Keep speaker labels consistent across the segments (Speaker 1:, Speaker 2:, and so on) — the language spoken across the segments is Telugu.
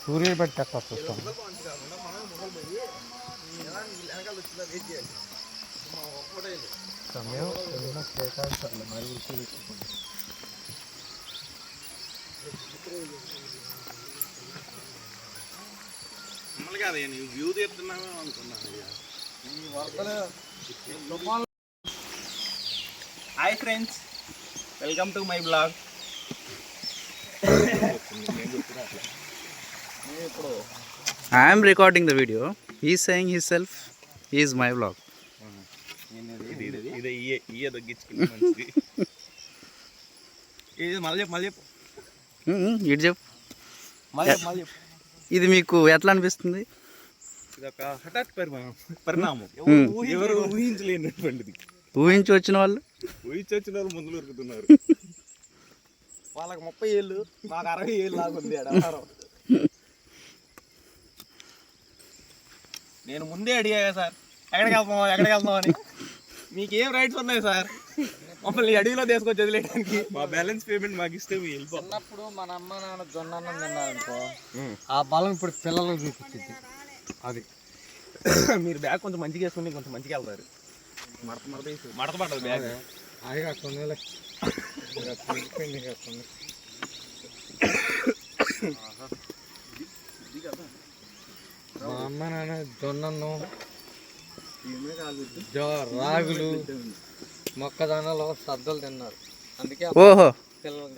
Speaker 1: సూర్యుడు పెట్టి చూస్తాం. సమయం ఏదైనా కేటాయించాలి మరి గుర్తుపెట్టుకోండి.
Speaker 2: వ్యూ తీస్తున్నాను అనుకున్నాను. Hi friends, welcome to my blog.
Speaker 3: I am recording the video. He is saying himself, he is my vlog. ఇటు చెప్పు. ఇది మీకు ఎట్లా అనిపిస్తుంది?
Speaker 2: ఇది ఒక హఠాత్ పరిణామం. ఎవరు ఊహించలేనటువంటిది.
Speaker 3: ఊహించి వచ్చిన వాళ్ళు
Speaker 2: ముందులు ఉరుకుతున్నారు. వాళ్ళకి 30 ఏళ్ళు, మాకు 60 ఏళ్ళు లాగుంది. నేను ముందే అడిగా సార్, ఎక్కడికి వెళ్తాం అని. మీకు ఏం రైట్స్ ఉన్నాయి సార్ మమ్మల్ని అడవిలో తీసుకొచ్చి వదిలేయడానికి? మా బ్యాలెన్స్ పేమెంట్ మాకు ఇస్తే
Speaker 1: వెళ్ళిపోయినప్పుడు మన అమ్మ నాన్న జొన్న అన్నం తిన్నారనుకో, ఆ బలం ఇప్పుడు పిల్లలకు చూపించింది. అది
Speaker 2: మీరు బ్యాగ్ కొంచెం మంచిగా వేసుకుని కొంచెం మంచిగా వెళ్తారు. మడత పడదు బ్యాగ్.
Speaker 1: అది కాకుండా మా అమ్మ నాన్న జొన్నను, రాగులు, మొక్కజొన్నలు, సద్దలు తిన్నారు. అందుకే
Speaker 3: ఓహో,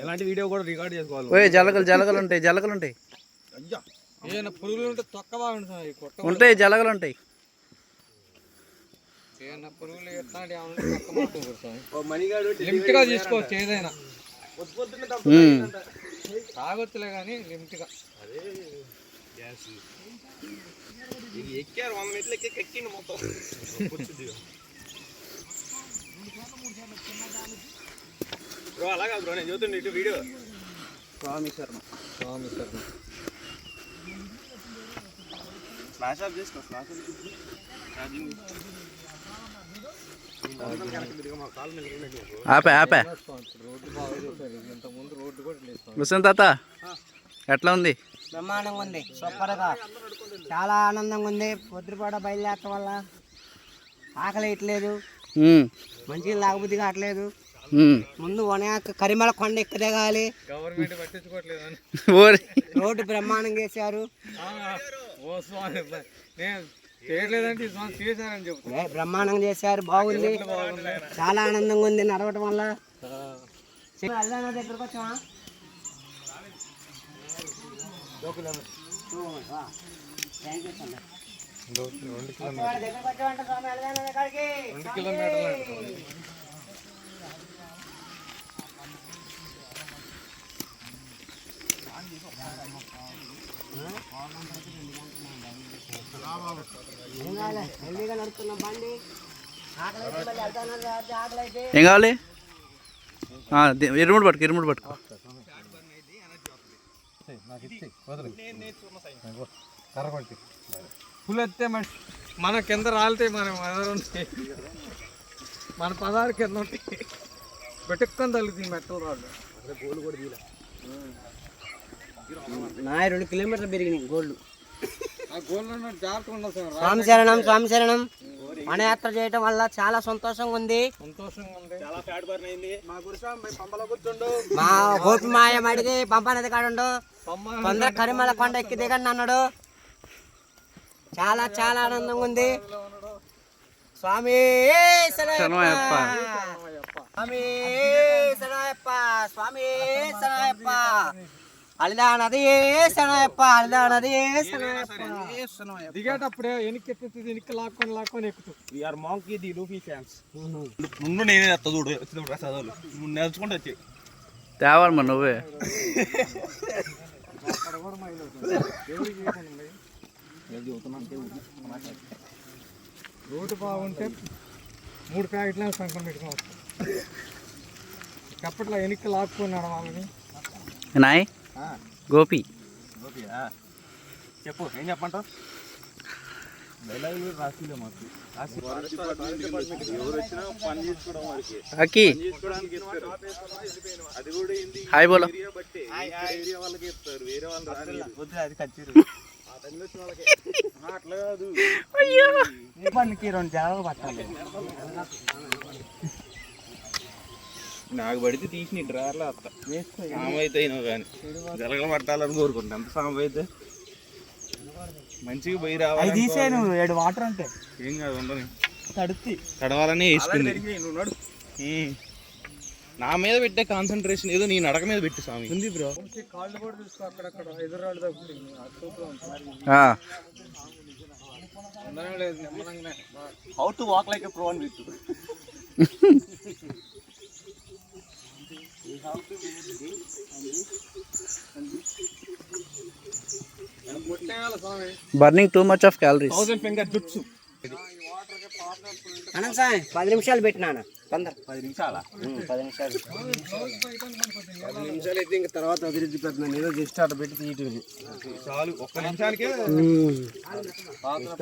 Speaker 2: ఎలాంటి వీడియో కూడా రికార్డ్ చేసుకోవాలి.
Speaker 3: ఓ జలగలు ఉంటాయి.
Speaker 1: ఏదైనా పురుగులు ఉంటే తొక్క బాగుంటుంది.
Speaker 3: ఉంటాయి, జలగలు ఉంటాయి.
Speaker 1: ఏదైనా పురుగులు లిమిట్గా తీసుకోవచ్చు. ఏదైనా తాగొచ్చులే కానీ లిమిట్గా.
Speaker 2: ఎక్కారు 100 మీటర్లు ఎక్కిండి మొత్తం. బ్రో అలాగా బ్రో, నేను చూస్తుండే ఇటు వీడియో. స్వామి శర్మ ఫ్లాష్ ఆఫ్ చేసుకో.
Speaker 3: ఆపే హుసేన్ తాత, ఎట్లా ఉంది?
Speaker 4: బ్రహ్మాండంగా ఉంది, సూపర్గా, చాలా ఆనందంగా ఉంది. పొద్దుపూట బయలుదేరటం వల్ల ఆకలి వేయట్లేదు, మంచిగా లాగబుద్ధి కావట్లేదు. ముందు కరిమల కొండ ఎక్కి దిగాలి.
Speaker 1: గవర్నమెంట్ పట్టించుకోవట్లేదు.
Speaker 4: రోడ్డు బ్రహ్మాండంగా వేసారు. బ్రహ్మాండంగా చేశారు, బాగుంది, చాలా ఆనందంగా ఉంది నడవటం వల్ల. దగ్గరకు వచ్చామా? 2
Speaker 1: కిలోమీటర్లు.
Speaker 3: ఏం కావాలి? ఇరుముడు పట్టుకో.
Speaker 1: ఫుల్ ఎత్తే మన కింద రాలితే మనం మన పదారు కింద ఉంటాయి. పెట్టుకొని తగ్గుతుంది మెట్టలు రాళ్ళు.
Speaker 4: నా 2 కిలోమీటర్లు పెరిగినాయి గోళ్ళు.
Speaker 1: ఆ గోళ్ళు జాగ్రత్తగా ఉండదు.
Speaker 4: స్వామి శరణం. వనయాత్ర చేయటం వల్ల చాలా సంతోషంగా ఉంది. మా గోపి మాయ అడిగి పంపనది కాడు, తొందర కరిమల కొండ ఎక్కి దిగండి అన్నాడు. చాలా చాలా ఆనందంగా ఉంది. స్వామి శరణయ్యప్ప, స్వామి శరణయ్యప్ప. అలిదా నది శరణయ్యప్ప,
Speaker 1: దిగేటప్పుడే వెనక్కి లాక్కొని ఎక్కుతూ.
Speaker 2: We're Monkey D Luffy fans. ముందు నేనే చూడు వచ్చినప్పుడు చదవాలి నేర్చుకుంటూ వచ్చి
Speaker 3: తేవాలి మరి నువ్వే.
Speaker 1: రోడ్డు బాగుంటే 3 ప్యాకెట్ల సంకం పెట్టుకోవచ్చు. అప్పట్లో వెనక్కి లాక్కొని నడవాలని.
Speaker 3: నాయ్ గోపి
Speaker 2: చెప్పు, ఏం చెప్పంటావు?
Speaker 3: అకి హాయ్ బోలో
Speaker 2: నాకు పడితే తీసి నీ డ్రార్లో వస్తా సాంబ అయితే అయినావు కానీ జలగలు పట్టాలని కోరుకుంటా ఎంత సాంబ అయితే మంచిగా పోయి రావాలి
Speaker 4: తీసేను 7 వాటర్ అంటే
Speaker 2: ఏం కాదు ఉండని
Speaker 3: తడవాలని వేసుకుంది.
Speaker 2: నా మీద పెట్టే కాన్సన్ట్రేషన్ ఏదో నీ నడక మీద పెట్టు స్వామి
Speaker 1: ఉంది బ్రో. కాళ్ళు కూడా చూసుకో, అక్కడక్కడ ఎదురాళ్ళు తగ్గుతుంది. లేదు నిమ్మలంగానే
Speaker 2: how to walk like a pro అని పెట్టు.
Speaker 3: Burning too much of calories.
Speaker 2: 1000 finger jutsu.
Speaker 4: Anantha sir 10 నిమిషాలు పెట్టినాను తొందర
Speaker 2: 10 నిమిషాలా?
Speaker 4: 10 నిమిషాలు
Speaker 1: అయితే ఇంకా తర్వాత అభివృద్ధి పెద్ద ఏదో జస్ట్ అట్లా పెట్టి తీయటం
Speaker 2: చాలు, ఒక్క నిమిషానికే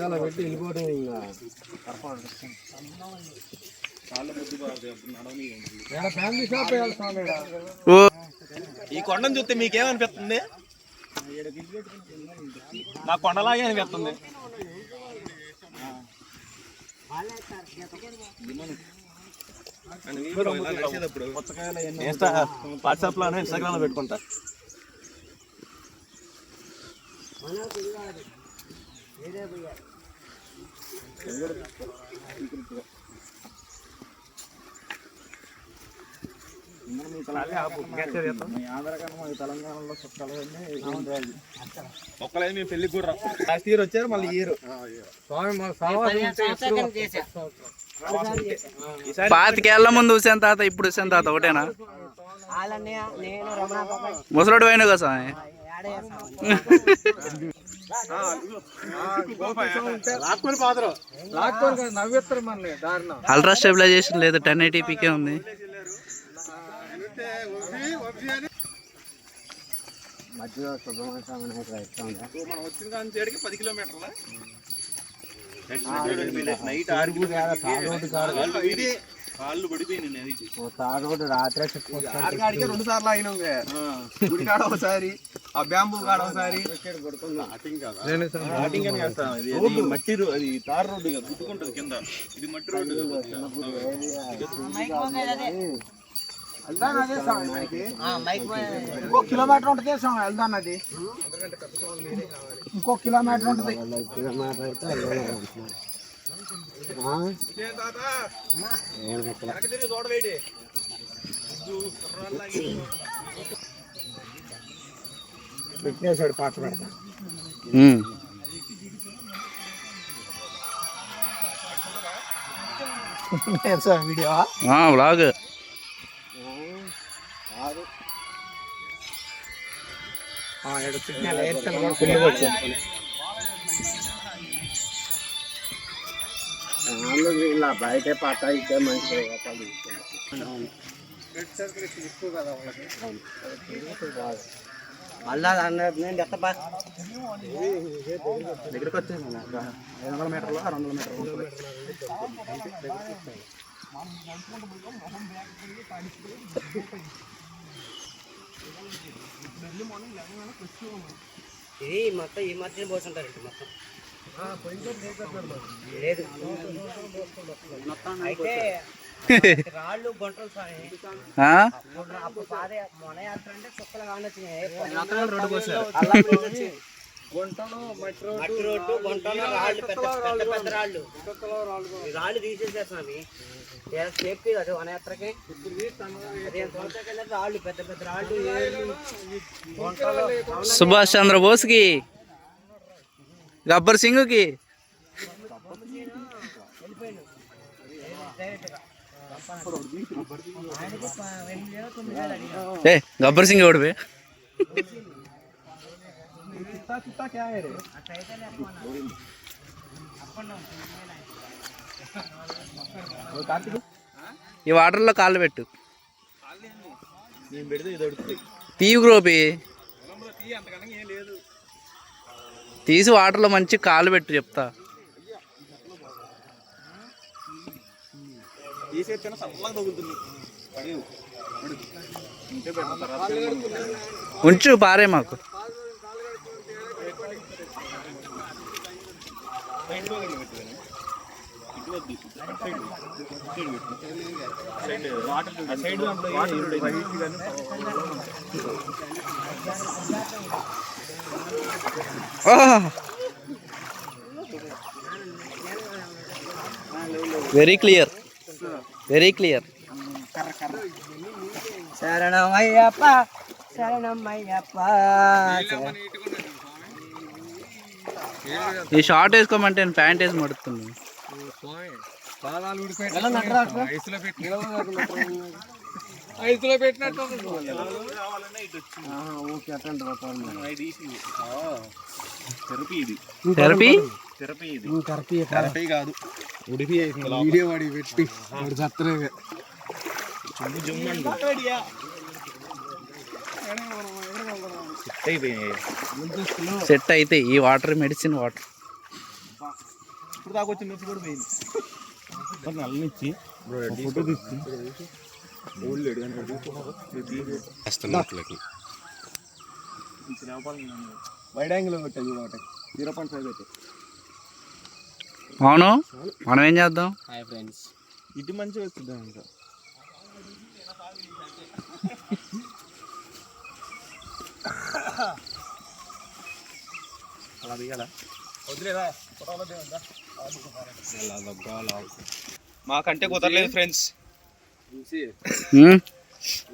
Speaker 1: అలా పెట్టి వెళ్ళిపోవడం. ఇంకా ఫ్యామిలీ షాప్
Speaker 2: ఈ కొండను చూస్తే మీకేమనిపిస్తుంది? నా కొండలాగే అనిపిస్తుంది. వాట్సాప్ లో ఇన్స్టాగ్రామ్ లో పెట్టుకుంటా. తెలంగాణలో ఒక్కలేదు మేము పెళ్లికి కూడా లాస్ట్ ఇయర్ వచ్చారు, మళ్ళీ ఇయర్
Speaker 3: పాతికేళ్ల ముందు హుసేన్ తాత, ఇప్పుడు హుసేన్ తాత ఒకటేనా? ముసలోడు పోయినా కదా స్వామి.
Speaker 1: నవ్వేస్తారు మన దారుణం.
Speaker 3: అల్ట్రా స్టెబిలైజేషన్ లేదు, 1080pకే ఉంది.
Speaker 4: మధ్యలో సుబ్రహ్మణ్య స్వామి
Speaker 2: మనం వచ్చిన కానీ 10 కిలోమీటర్ల నైట్ కాళ్ళు పడిపోయింది.
Speaker 4: రాత్రి
Speaker 2: 2 సార్లు అయినా గుడి కాడ ఒకసారి, ఆ బ్యాంబూ కాడ ఒకసారి. మట్టి అది తార్ రోడ్డు గుట్టుకుంటది కింద, ఇది మట్టి రోడ్డు.
Speaker 1: ఇంకో కిలోమీటర్ ఉంటుంది వెళ్దాం. అది ఇంకో కిలోమీటర్ ఉంటుంది. పెట్టేసాడు పాట పెడతా వీడియో
Speaker 3: వ్లాగ్.
Speaker 4: ఇలా బయటే పాట అయితే మంచిగా మళ్ళా నేను ఎత్త
Speaker 2: దగ్గరకు వచ్చేసి 500 మీటర్లు 600 మీటర్లు.
Speaker 4: ఇది మొత్తం ఈ మధ్యన పోతుంటారండి మొత్తం లేదు. అయితే రాళ్ళు గుంటలు అప్పుడు పాదే మొనయాత్ర అంటే చుక్కలు కానొచ్చినాయి. మట్టి రోడ్డు గుంటలు రాళ్ళు, పెద్ద పెద్ద రాళ్ళు రాళ్ళు తీసేసేస్తున్నాయి. సేఫ్టీ అది వనయాత్రకి. 15 సంవత్సరాల కింద రాళ్ళు, పెద్ద పెద్ద రాళ్ళు.
Speaker 3: సుభాష్ చంద్రబోస్ కి, గబ్బర్ సింగ్ కి గబ్బర్ సింగ్ ఓడిపోయి ఈ వాటర్లో కాళ్ళు పెట్టు. తీయు గ్రోపి తీసి వాటర్లో మంచి కాళ్ళు పెట్టు చెప్తా.
Speaker 2: తీసేస్తేనే చల్లగా తగులుతుంది.
Speaker 3: ఉంచు పారే మాకు. Very clear, very clear.
Speaker 4: శరణమయ్యప్ప శరణమయ్యప్ప.
Speaker 3: ఈ షార్ట్ వేసుకోమంటే నేను ప్యాంట్ వేసి మడుతుంది.
Speaker 1: ఐదులో పెట్టినట్టు
Speaker 3: థెరపీ
Speaker 2: థెరపీ కాదు, ఉడిపి
Speaker 1: వీడియో వాడి పెట్టి వాడు సత్తరేగా
Speaker 3: సెట్ అయితే ఈ వాటర్ మెడిసిన్ వాటర్.
Speaker 2: ఇప్పుడు దాకా వచ్చి నొప్పి కూడా పోయింది. నల్లనిచ్చి ఫోటో తీసి వైడ్ యాంగిల్ పెట్టాయి ఒకటి 0.5 పెట్టాయి.
Speaker 3: అవును, మనం ఏం చేద్దాం?
Speaker 4: హాయ్ ఫ్రెండ్స్,
Speaker 2: ఇటు మంచిగా వస్తుంది ఇంకా. అలా దిగాల వదిలేదా? మాకంటే కుదరలేదు ఫ్రెండ్స్.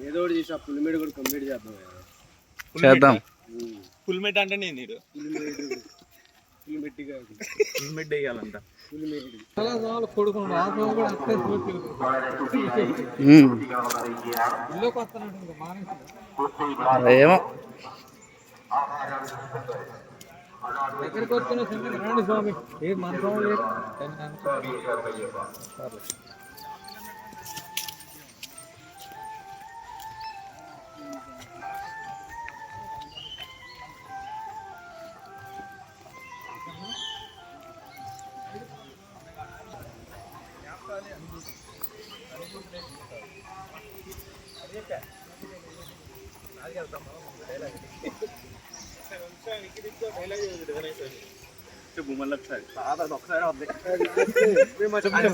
Speaker 1: ఏదో ఒకటి చేసి పులిమేడు కూడా కంప్లీట్ చేద్దాం.
Speaker 3: చేద్దాం.
Speaker 2: ఫుల్ మెట్ అంటే నేను ఇడు ఫుల్ మెట్ వేయాలంట.
Speaker 1: కొడుకున్నాడు
Speaker 3: ఏమో
Speaker 1: ఎక్కడికి వచ్చిన రండి స్వామి. ఏ మన స్వామి లేదు.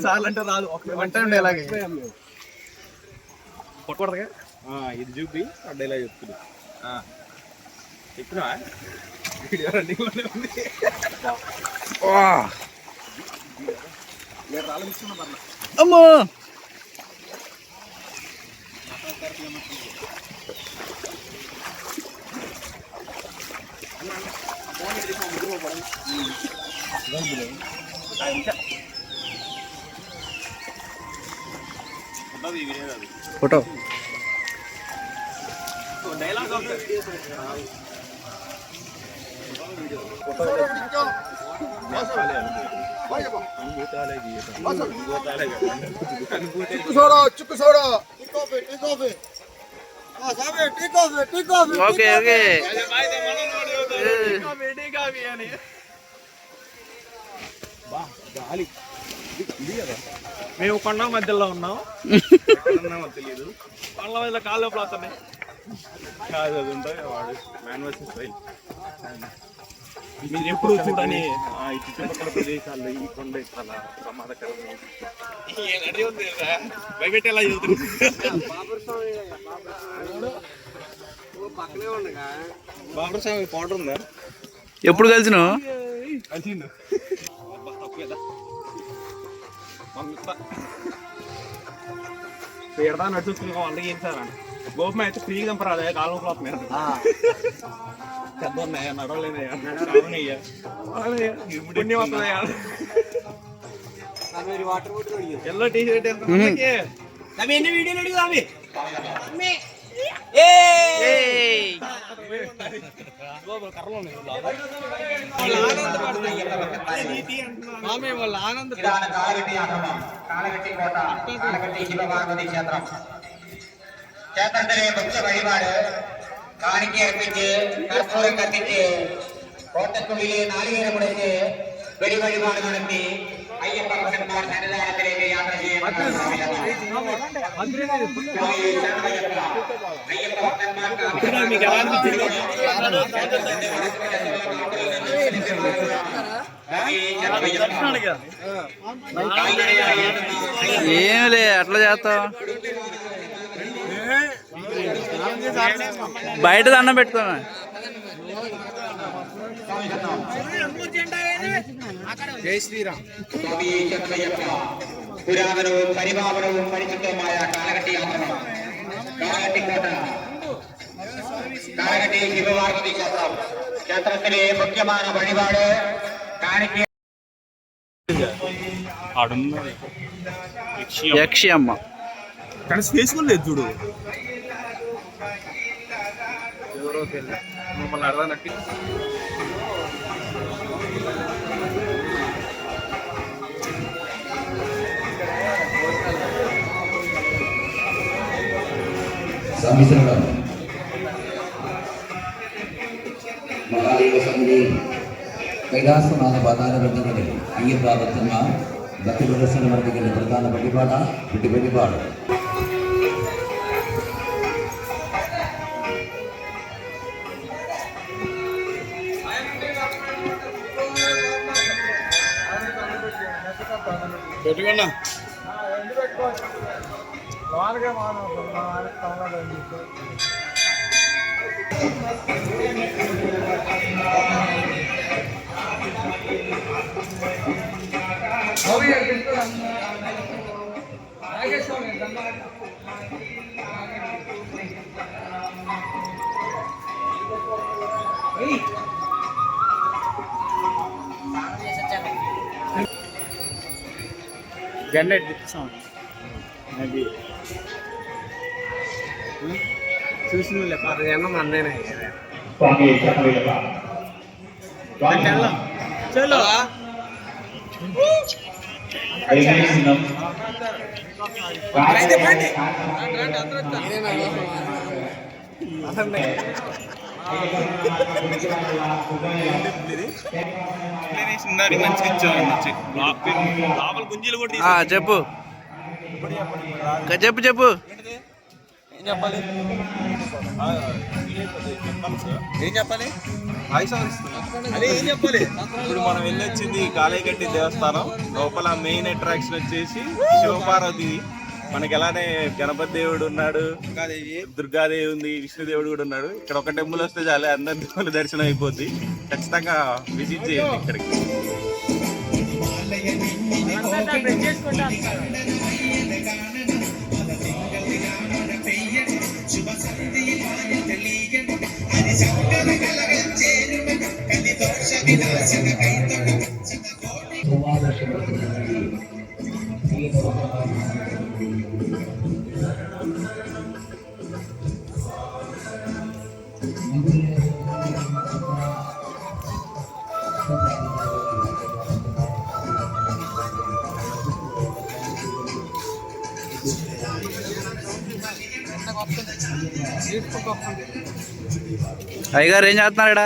Speaker 2: సార్లు అంటే రాదు, కొట్టకూడదుగా. ఇది చూపి డైలాగ్ చెప్తున్నా. చెప్పినా వీడియో రన్నింగ్ లోనే ఉంది.
Speaker 3: అమ్మో ఫోటో
Speaker 2: డైలాగ్
Speaker 3: ఓకే ఓకే.
Speaker 2: మేము కొండ మధ్యలో ఉన్నాం. తెలియదు కొండ మధ్యలో కాళ్ళు పోతున్నాయి. కాదు అది ఉంటుంది వాడు మాన్యువల్ స్టైల్. మీరు ఎప్పుడు చూడని ఈ చుట్టుపక్కల ప్రదేశాల్లో ఈ కొండ చాలా ప్రమాదకరం. భయపెట్టేలా చదువుతుంది. బాబు స్వామి పౌడర్ ఉందా?
Speaker 3: ఎప్పుడు కలిసినావు?
Speaker 2: కలిసిండు. పెడతా నడుచుకుని వంటకి ఏం సార్ అండి. గోపం అయితే ఫ్రీగా చంపరాదు, కాలం క్లాత్ మీద పెద్ద ఉన్నాయా, నడవలేనయ్యా, పుణ్యం వస్తుందయ్యా. ఎల్లో టీ షర్ట్
Speaker 4: వీడియోలు అడుగుదా?
Speaker 1: వాళ్ళ ఆనంద
Speaker 5: ക്ഷേത്രത്തിലെ ഭക്ത വഴിപാട് കാണിക്ക അർപ്പിച്ച് കർപ്പൂരം കത്തിച്ച് കോട്ടക്കുള്ളിലെ നാളികേരം മുടച്ച് വെടിവഴിപാട് നടത്തി అయ్యప్ప భక్తన్మార్ సన్నిధానത്തിലേക്ക് യാത്ര ചെയ്യുന്ന అయ్యప్ప భక్తన్మార్
Speaker 2: మీకు ఎలా అనిపించింది?
Speaker 3: ఏమిలే అట్లా చేస్తావు, బయట దండం పెట్టుకోమా.
Speaker 2: జై శ్రీరామ్.
Speaker 5: പുരാതനവും പരിപാവനവും പരിശുദ്ധമായ കാലഘട്ടി ആശ്രമം കാലഘട്ടിക്കോട്ട കാലഘട്ടി ശിവപാർവതി ക്ഷേത്രം ക്ഷേത്രത്തിലെ മുഖ്യമായ വഴിപാട് കാണിക്ക
Speaker 3: యక్షి అమ్మ.
Speaker 2: కానీ చేసుకోలేదు చూడు, మమ్మల్ని అర్థం నట్టి.
Speaker 6: സമിശ്രണം മഹാദേവ സമിതി കൈലാസനാഥ പാതാരബന്ധങ്ങളിൽ അയ്യപ്പഭക്തന്മാർ ഭക്തി പ്രദർശനം നടത്തിക്കുന്ന പ്രധാന വഴിപാടാണ് വെടിവഴിപാട്.
Speaker 2: పెట్టుకున్నా జనరేట్ సౌండ్ అది చూసిన అది అన్నం అన్నయ్య చలో
Speaker 3: చెప్పు చెప్పు చెప్పు.
Speaker 2: ఏం చెప్పాలి అదే ఏం చెప్పాలి. ఇప్పుడు మనం వెళ్ళొచ్చింది కాళేగట్టి దేవస్థానం లోపల మెయిన్ అట్రాక్షన్ వచ్చేసి శివపార్వతి. మనకి ఎలానే గణపతి దేవుడు ఉన్నాడు, దుర్గాదేవి ఉంది, విష్ణుదేవుడు కూడా ఉన్నాడు. ఇక్కడ ఒక టెంపుల్ వస్తే చాలే అందరి దేవుళ్ళ దర్శనం అయిపోద్ది. ఖచ్చితంగా విజిట్ చేయండి ఇక్కడికి.
Speaker 3: అయ్యగారు ఏం చేస్తున్నారు ఇక్కడ?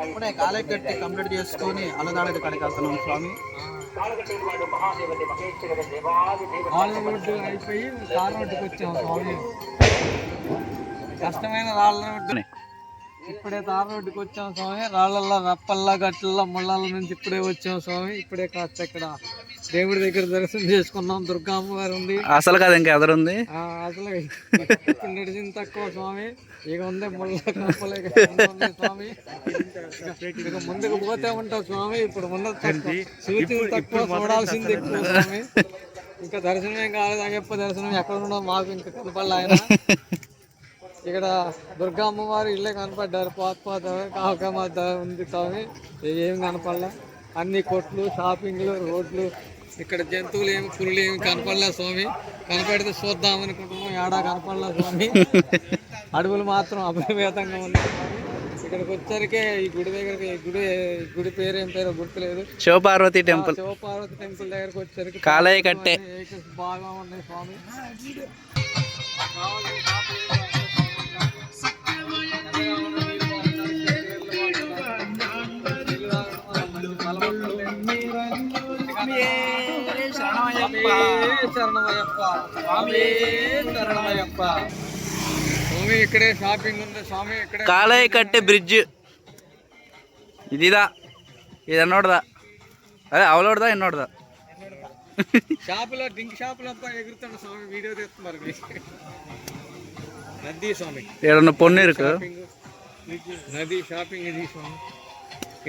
Speaker 1: ఇప్పుడే కాలేకట్టి కంప్లీట్ చేసుకొని అన్నదానది కడికి వెళ్తున్నాం స్వామి. రోడ్డు అయిపోయి కారు రోడ్డుకి వచ్చాం స్వామి. కష్టమైన రాళ్ళ రోడ్డు, ఇప్పుడే తార రోడ్డుకి వచ్చాం స్వామి. రాళ్ళల్లో రప్పల్లా గట్లల్లో ముళ్ళ నుంచి ఇప్పుడే వచ్చాం స్వామి. ఇప్పుడే కాస్త ఇక్కడ దేవుడి దగ్గర దర్శనం చేసుకున్నాం. దుర్గా అమ్మవారు ఉంది
Speaker 3: అసలు కాదు, ఇంకా ఎదురుంది.
Speaker 1: అసలు ఇప్పుడు నడిచింది తక్కువ స్వామి. ఇక ఉంది ముళ్ళ కప్పలే స్వామి. ఇక ముందుకు పోతే ఉంటావు స్వామి. ఇప్పుడు ఉన్నది తక్కువ, సూచింది తక్కువ, చూడాల్సింది ఎక్కువ స్వామి. ఇంకా దర్శనం ఏం కాలేదు. అయ్యప్ప దర్శనం ఎక్కడ ఉండో మాకు ఇంకా కనపడలే ఆయన. ఇక్కడ దుర్గా అమ్మవారు ఇల్లే కనపడ్డారు. పాత కాకమాత ఉంది స్వామి, ఏం కనపడలే. అన్ని కొట్లు, షాపింగ్లు, రోడ్లు. ఇక్కడ జంతువులు ఏమి, పురులు ఏమి కనపడలే స్వామి. కనపడితే చూద్దాం అనుకుంటున్నాం, ఏడా కనపడలే స్వామి. అడవులు మాత్రం అపరిమితంగా ఉన్నాయి స్వామి. ఇక్కడికి వచ్చరికి ఈ గుడి దగ్గరికి, గుడి పేరు ఏం పేరు గుర్తులేదు.
Speaker 3: శివపార్వతి టెంపుల్.
Speaker 1: శివపార్వతి టెంపుల్ దగ్గరకు వచ్చరికి
Speaker 3: కాలయ్య కట్టే
Speaker 1: వెహికల్స్ బాగా ఉన్నాయి స్వామి. స్వామి ఇక్కడే షాపింగ్ ఉంది స్వామి. ఇక్కడే
Speaker 3: కాలయ్య కట్టే బ్రిడ్జ్ ఇదిదా, ఇది ఎన్నోడదా, అదే అవలోడదా ఎన్నోడదా.
Speaker 1: షాపులో డ్రింక్ షాపులో ఎగురుతాడు స్వామి. వీడియో తీస్తున్నారు నది స్వామి.
Speaker 3: ఏడన్నా పొన్నీరుకు
Speaker 1: నది షాపింగ్ ఇది స్వామి.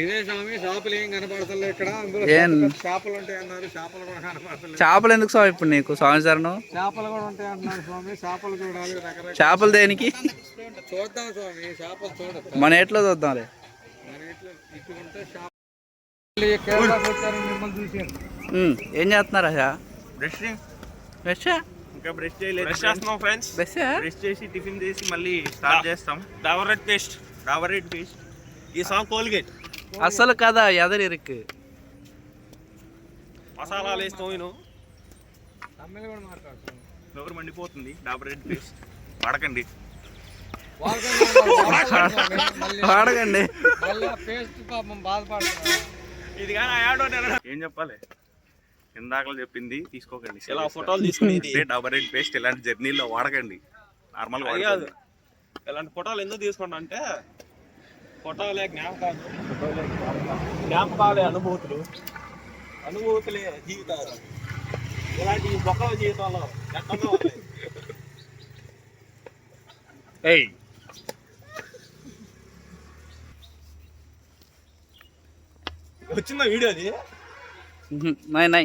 Speaker 1: ఇదే స్వామి. షాపులు ఏం కనపడతలే ఇక్కడ. అందులో చేపలు ఉంటాయి అన్నారు, చేపలు కూడా కనపడతలేదు.
Speaker 3: చేపలు ఎందుకు స్వామి ఇప్పుడు నీకు సంవత్సరం?
Speaker 1: చేపలు కూడా ఉంటాయి అంటున్నారు స్వామి. చేపలు చూడాలి, రకరకాల
Speaker 3: చేపలు దేనికి
Speaker 1: చూద్దాం స్వామి. చేపలు చూడదు
Speaker 3: మన ఎట్లో చూద్దాంలే.
Speaker 1: మన ఇట్లా ఇటువంటి చేపలు కేరళకు వచ్చారు, మిమ్మల్ని చూసారు.
Speaker 3: ఏం చేస్తున్నారా?
Speaker 2: బ్రష్
Speaker 3: బ్రష్
Speaker 2: ఇంకా బ్రష్ చేయలేదు. బ్రష్ చేస్తున్నాం ఫ్రెండ్స్. బ్రష్ చేసి టిఫిన్ చేసి మళ్ళీ స్టార్ట్ చేస్తాం. డాబర్ రెడ్ పేస్ట్ ఈ సాంగ్ కోల్గేట్
Speaker 3: అసలు కదా ఎదరు ఇరుకు
Speaker 2: మసాలాలు వేస్తాం.
Speaker 1: తమిళ కూడా మాట్లాడుతున్నాం.
Speaker 2: ఎవరు మండిపోతుంది. డాబర్ రెడ్ పేస్ట్ వాడకండి.
Speaker 3: వాడకండి.
Speaker 1: పేస్ట్ పాపం బాధపడుతున్నారు.
Speaker 2: ఇది కానీ ఏం చెప్పాలి, ఇందాకలు చెప్పింది తీసుకోకండి. ఇలా ఫోటోలు తీసుకుని డాబర్ రెడ్ పేస్ట్ ఇలాంటి జర్నీలో వాడకండి. నార్మల్ కాదు. ఇలాంటి ఫోటోలు ఎందుకు తీసుకుంటా అంటే ఫోటోలే జ్ఞాపకాలే అనుభూతులే జీవితాలు. ఇలాంటి గొప్ప జీవితంలో ఎక్కడో వచ్చిందా వీడియో? అది
Speaker 3: నై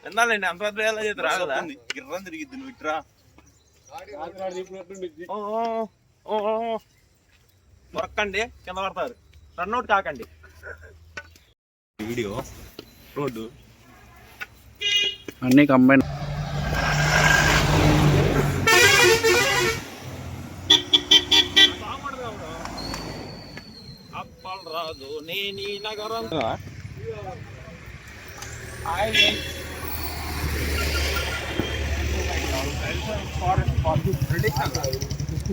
Speaker 2: ఎందాలండి అంత పెద్ద ఎలా చేతి రాగదా? గిర్రం తిరిగిద్ది. నువ్వు ఇట్రా దొరకండి, కింద పడతారు. రన్అట్ కాకండి. వీడియో రోడ్డు
Speaker 3: అన్నీ కంబైన్.
Speaker 2: అప్పల్ రాదు నేనీ నగరం.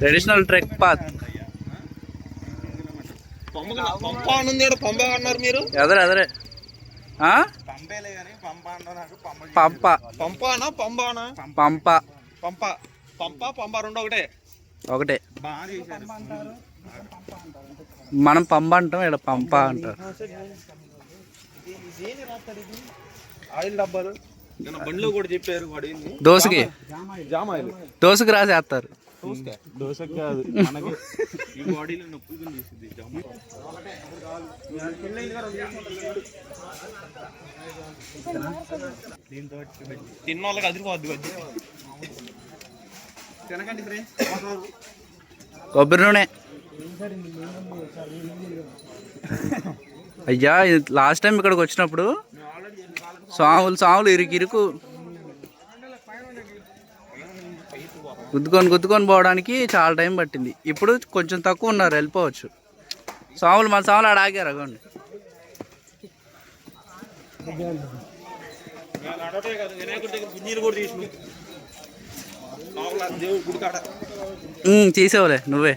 Speaker 3: Traditional trek path.
Speaker 2: పంప అనుంది. పంప అన్నారు మీరు.
Speaker 3: ఎదరే పంప
Speaker 2: పంపానా పంబానా?
Speaker 3: పంప
Speaker 2: పంప పంప పంప రెండు
Speaker 3: ఒకటే. మనం పంప అంటాం, ఇక్కడ పంప అంటారు.
Speaker 2: ఆయిల్ డబ్బాలు బండ్లు కూడా చెప్పారు.
Speaker 3: దోశకి
Speaker 2: జామాయిల్
Speaker 3: దోశకి రాసేస్తారు.
Speaker 2: దోశకి కాదు, మనకి ఈ బాడీలో నొప్పులు తీసింది. తిన్న వాళ్ళకి అదిరిపోద్ది. తినకండి ఫ్రెండ్స్.
Speaker 3: కొబ్బరి నూనె. అయ్యా లాస్ట్ టైం ఇక్కడికి వచ్చినప్పుడు సాములు ఇరుకు గుద్దుకొని పోవడానికి చాలా టైం పట్టింది. ఇప్పుడు కొంచెం తక్కువ ఉన్నారు, వెళ్ళిపోవచ్చు. మన సాములు ఆడ ఆగారు. అగోండి. తీసేవులే నువ్వే.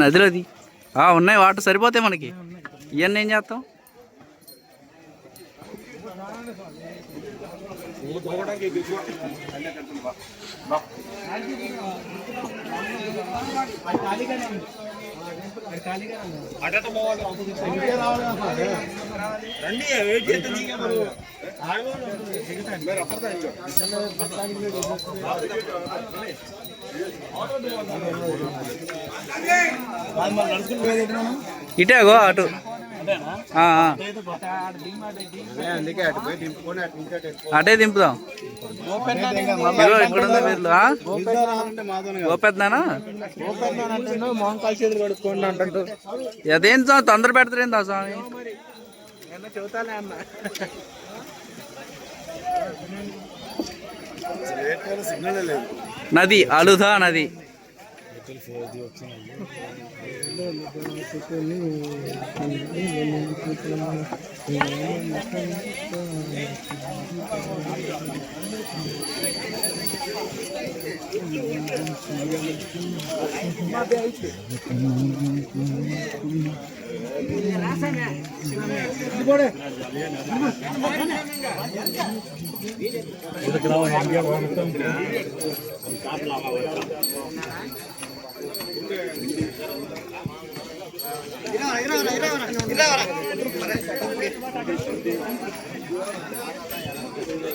Speaker 3: నదిలోది ఉన్నాయి వాటర్, సరిపోతాయి మనకి. ఇవన్నీ ఏం చేస్తాం? ఇటేగో అటు ఆ, ఆ. అటే దింపుదాం. ఇదిగో ఇక్కడ ఉంది వీళ్ళు. గోపెద్దనా అదేం స్వామి తొందర పెడతారేందా స్వామి? నది అలుధా నది.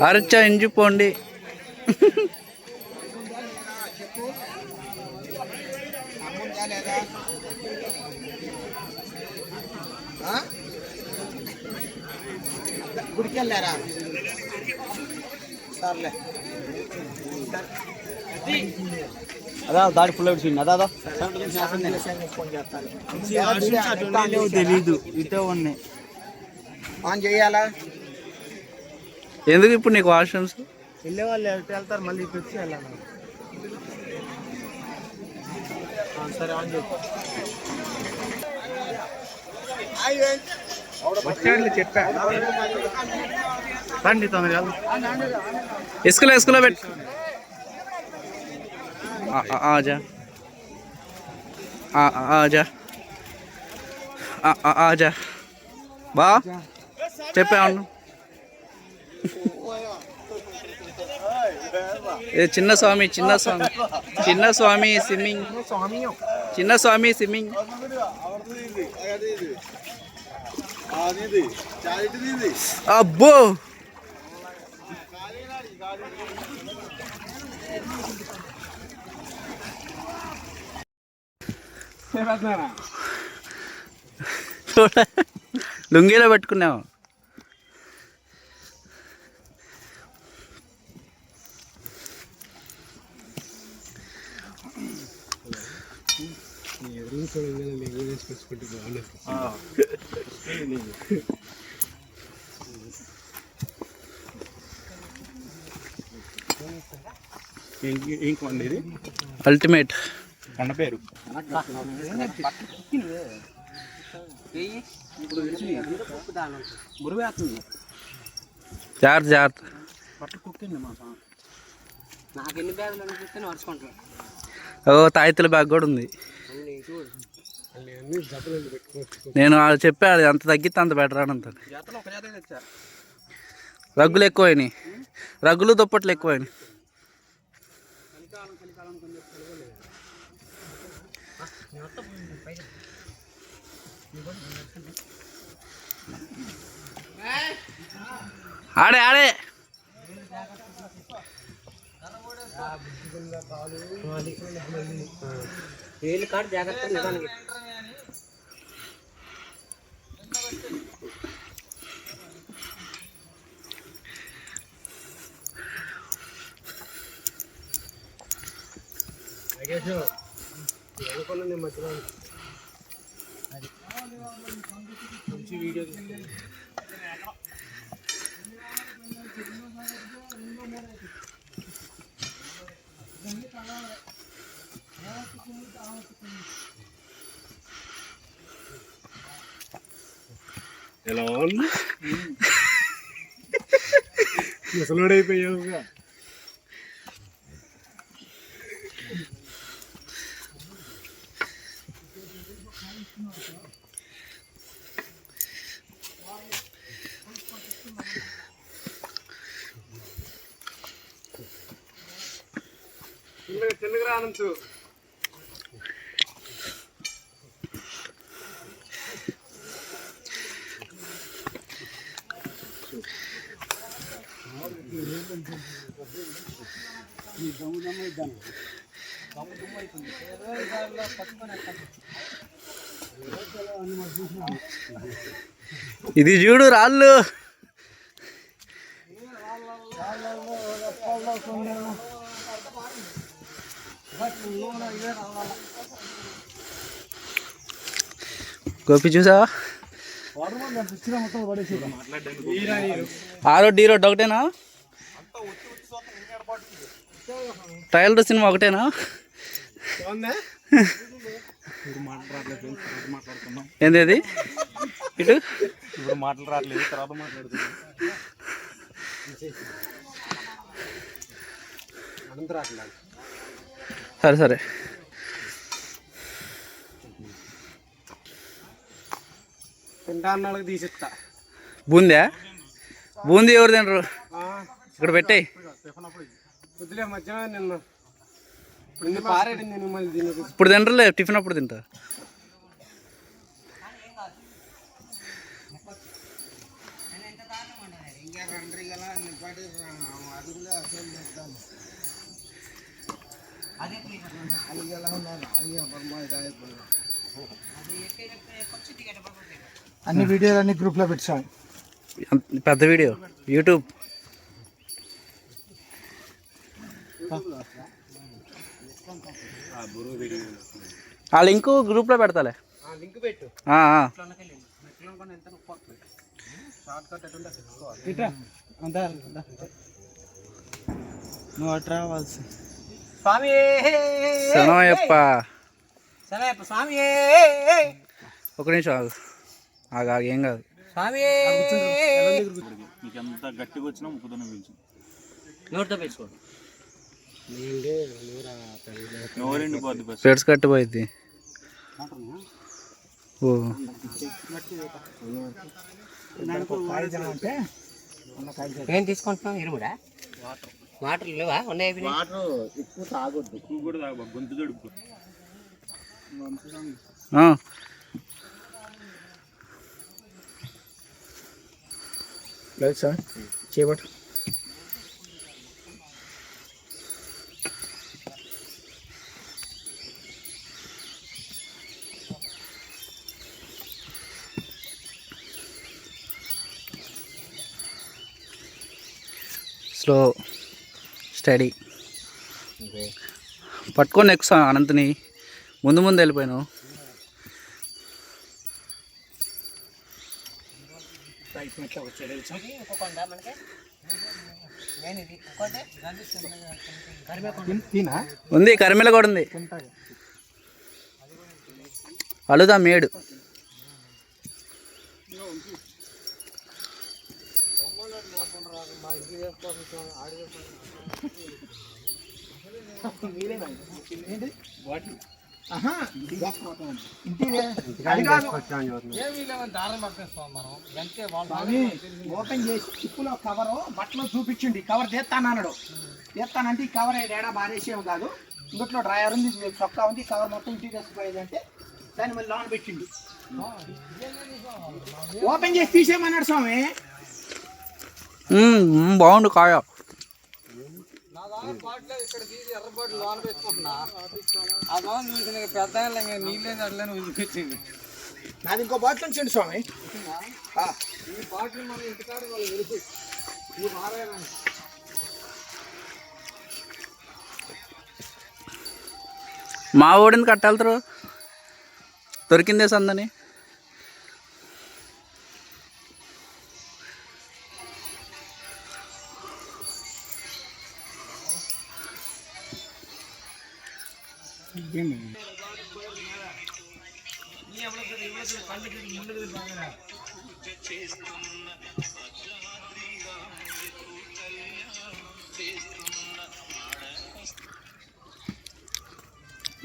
Speaker 3: అరచా ఇంజిపోండి.
Speaker 4: గుడికి వెళ్ళారా? సర్లే
Speaker 1: అదా దాడి ఫుల్ వచ్చింది అదా తెలీదు ఇటే ఉన్నాయి
Speaker 4: ఆన్ చేయాలా?
Speaker 3: ఎందుకు ఇప్పుడు నీకు వాష్రూమ్స్?
Speaker 4: వెళ్ళే వాళ్ళు వెళ్తారు, మళ్ళీ ఇటు వచ్చి వెళ్ళాలి. సరే ఆన్ చేయి. చెప్పా
Speaker 3: ఇసుకలో పెట్టు. ఆజా ఆజా ఆజా బా చెప్పాను. చిన్న స్వామి స్విమ్మింగ్. చిన్న స్వామి స్విమ్మింగ్. అబ్బో లుంగీలో పెట్టుకున్నావు. అల్టిమేట్
Speaker 2: అన్న పేరు
Speaker 3: జాగ్రత్త.
Speaker 4: నాకు ఎన్ని బ్యాగులు అనిపిస్తే నడుచుకుంటాను.
Speaker 3: ఓ తాయితుల బ్యాగ్ కూడా ఉంది. నేను చెప్పాడు అంత తగ్గితే అంత బెటర్ అని అంత. రగ్గులు ఎక్కువైనాయి, రగ్గులు దుప్పట్లు ఎక్కువైనాయి. ఆడే ఆడే
Speaker 4: వేలు కాడు జాగ్రత్త నిదానికి. మంచి వీడియో
Speaker 2: ఎలా ఉంది? ముసలోడైపోయావుగా. చిన్నగా రానంచు.
Speaker 3: ఇది చూడు రాళ్ళు. గోపి చూసావా? ఆరో డీరో ఒకటేనా? ట్రయల్ సినిమా ఒకటేనా? ఏంది ఇటు
Speaker 2: ఇప్పుడు మాటలు రావట్లేదు, తర్వాత మాట్లాడుతున్నాం.
Speaker 3: సరే సరే.
Speaker 1: తింటాన్నాళ్ళకి తీసిస్తా.
Speaker 3: బూందా? బూందీ ఎవరు తినరు? ఇక్కడ పెట్టాయి.
Speaker 1: వద్దులే మధ్యాహ్నం నిన్న పారేడింది నేను మళ్ళీ తినదు.
Speaker 3: ఇప్పుడు తినరులే, టిఫిన్ అప్పుడు తింటా.
Speaker 1: అన్ని వీడియోలు అన్ని గ్రూప్లో పెట్టాం.
Speaker 3: పెద్ద వీడియో యూట్యూబ్. ఆ లింక్ గ్రూప్లో పెడతాలే.
Speaker 1: లింక్ పెట్టు. నువ్వు అటు రావాల్సి. స్వామి
Speaker 3: శనమయ్యప్ప.
Speaker 1: స్వామి
Speaker 3: ఒక నిమిషం ఆగు ఆగు, ఏం కాదు.
Speaker 1: స్వామి
Speaker 2: నీకు ఎంత గట్టిగా వచ్చినా ముక్కుతోనే పిలిచి
Speaker 1: నోటితో పెంచుకోండి.
Speaker 2: నోరెండి పోద్ది బస్.
Speaker 3: స్పెట్స్ కట్టిపోయింది. ఓ
Speaker 4: ఏం తీసుకుంటున్నావు? ఇరుముడా వాటర్ లేవా? ఉన్నాయి.
Speaker 2: వాటర్ ఎక్కువ తాగొద్దు, ఎక్కువ కూడా తాగ, గొంతు జడుపు.
Speaker 1: లేదు సార్ చేయబట్టు.
Speaker 3: స్లో స్టడీ పట్టుకొని ఎక్కువ అనంతని ముందు ముందు వెళ్ళిపోయాను. ఉంది కరిమెల కూడా ఉంది. అలుదా మేడు.
Speaker 7: ఓపెన్ చేసి చిప్పులో కవరు బట్టలో చూపించండి. కవర్ తీస్తానన్నాడు. తీస్తానంటే ఈ కవర్ ఏడా బారేసేవి కాదు, ఇంట్లో డ్రైవర్ ఉంది, చొక్కా ఉంది, కవర్ మొత్తం ఇంటికి తెచ్చిపోయేది అంటే దాన్ని మళ్ళీ లోన్ పెట్టిండు. ఓపెన్ చేసి తీసేయమన్నాడు స్వామి.
Speaker 3: బాగుండు కాయ.
Speaker 1: ఇక్కడ తీసి ఎర్రబాటు లోన్ పెట్టుకుంటున్నా. ఆ లోన్ చూసిన పెద్ద నీళ్ళేది అట్లనే వదిలిపెట్టింది.
Speaker 7: నాది ఇంకో బాటిల్ ఉంచండి స్వామి.
Speaker 1: ఈ బాటిల్ మనం ఇంటికాడ వాళ్ళు వెలుగు ఈ మారాయన.
Speaker 3: మా ఓడిని కట్టాలతారు దొరికిందే సందని.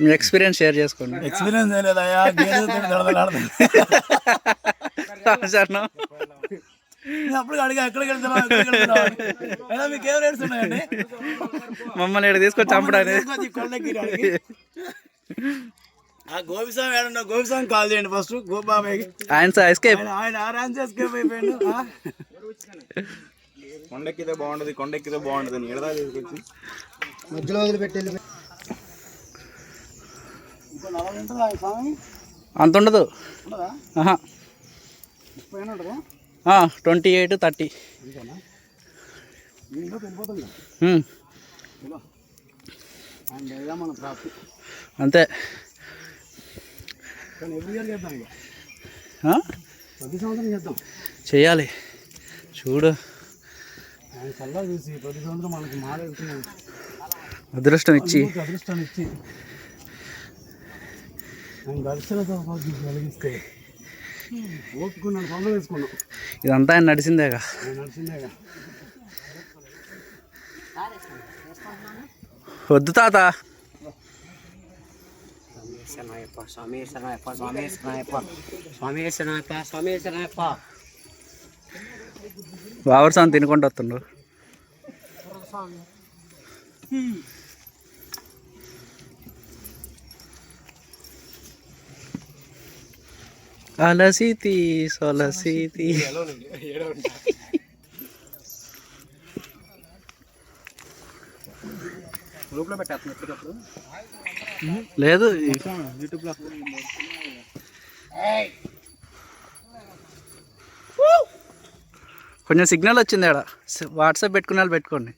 Speaker 3: మీ ఎక్స్పీరియన్స్ షేర్ చేసుకోండి.
Speaker 7: ఎక్స్పీరియన్స్ లేదయ్యా, అప్పుడు అడిగా ఎక్కడికి వెళ్తున్నా, మీకు ఏం రేట్స్ ఉన్నాయండి?
Speaker 3: మమ్మల్ని ఇక్కడ తీసుకొచ్చి చంపడానికి.
Speaker 7: గోపిస్వామి ఏడన్నా, గోపిస్వామి కాల్ చేయండి ఫస్ట్. గోపాబాయికి
Speaker 3: ఆయన ఎస్కేప్,
Speaker 7: ఆయన ఆరాన్స్ ఎస్కేప్ అయిపోయాడు.
Speaker 2: కొండెక్కితే బాగుంటది, కొండెక్కితే బాగుంటది అని ఎడదా తీసుకొచ్చి
Speaker 1: మధ్యలో వదిలిపెట్టి
Speaker 7: ఇంకో 40 ఉంటుందా స్వామి?
Speaker 3: అంత ఉండదు.
Speaker 7: ఉండదా?
Speaker 3: ఆహా,
Speaker 7: 30 ఉంటుందా?
Speaker 3: 28, 30.
Speaker 7: దీంట్లో వెళ్ళిపోతుంది అండ్ ఇదా మన ప్రాఫిట్.
Speaker 3: అంతే.
Speaker 7: కానీ ఎవ్రీ ఇయర్ చేద్దాం, ఇక ప్రతి సంవత్సరం చేద్దాం.
Speaker 3: చెయ్యాలి. చూడు,
Speaker 7: ఆయన సల్లా చూసి ప్రతి సంవత్సరం మనకి మాలేస్తున్నాం.
Speaker 3: అదృష్టం ఇచ్చి
Speaker 7: అదృష్టాన్ని ఇచ్చి ఆయన దర్శనతో కలిగిస్తే ఓపుకున్నాను, పండుగ వేసుకున్నాం.
Speaker 3: ఇదంతా ఆయన నడిచిందేగా.
Speaker 7: ఆయన నడిచిందేగా.
Speaker 3: వద్దు తాత. బావర్సాన్ని తినుకుంటూ వస్తుండ్రు. అలసితి సొలసితి.
Speaker 7: గ్రూప్లో పెట్టేస్తున్నా ఎప్పటికప్పుడు.
Speaker 3: లేదు,
Speaker 7: యూట్యూబ్లో
Speaker 3: కొంచెం సిగ్నల్ వచ్చింది ఆడ. వాట్సాప్ పెట్టుకునే వాళ్ళు పెట్టుకోండి.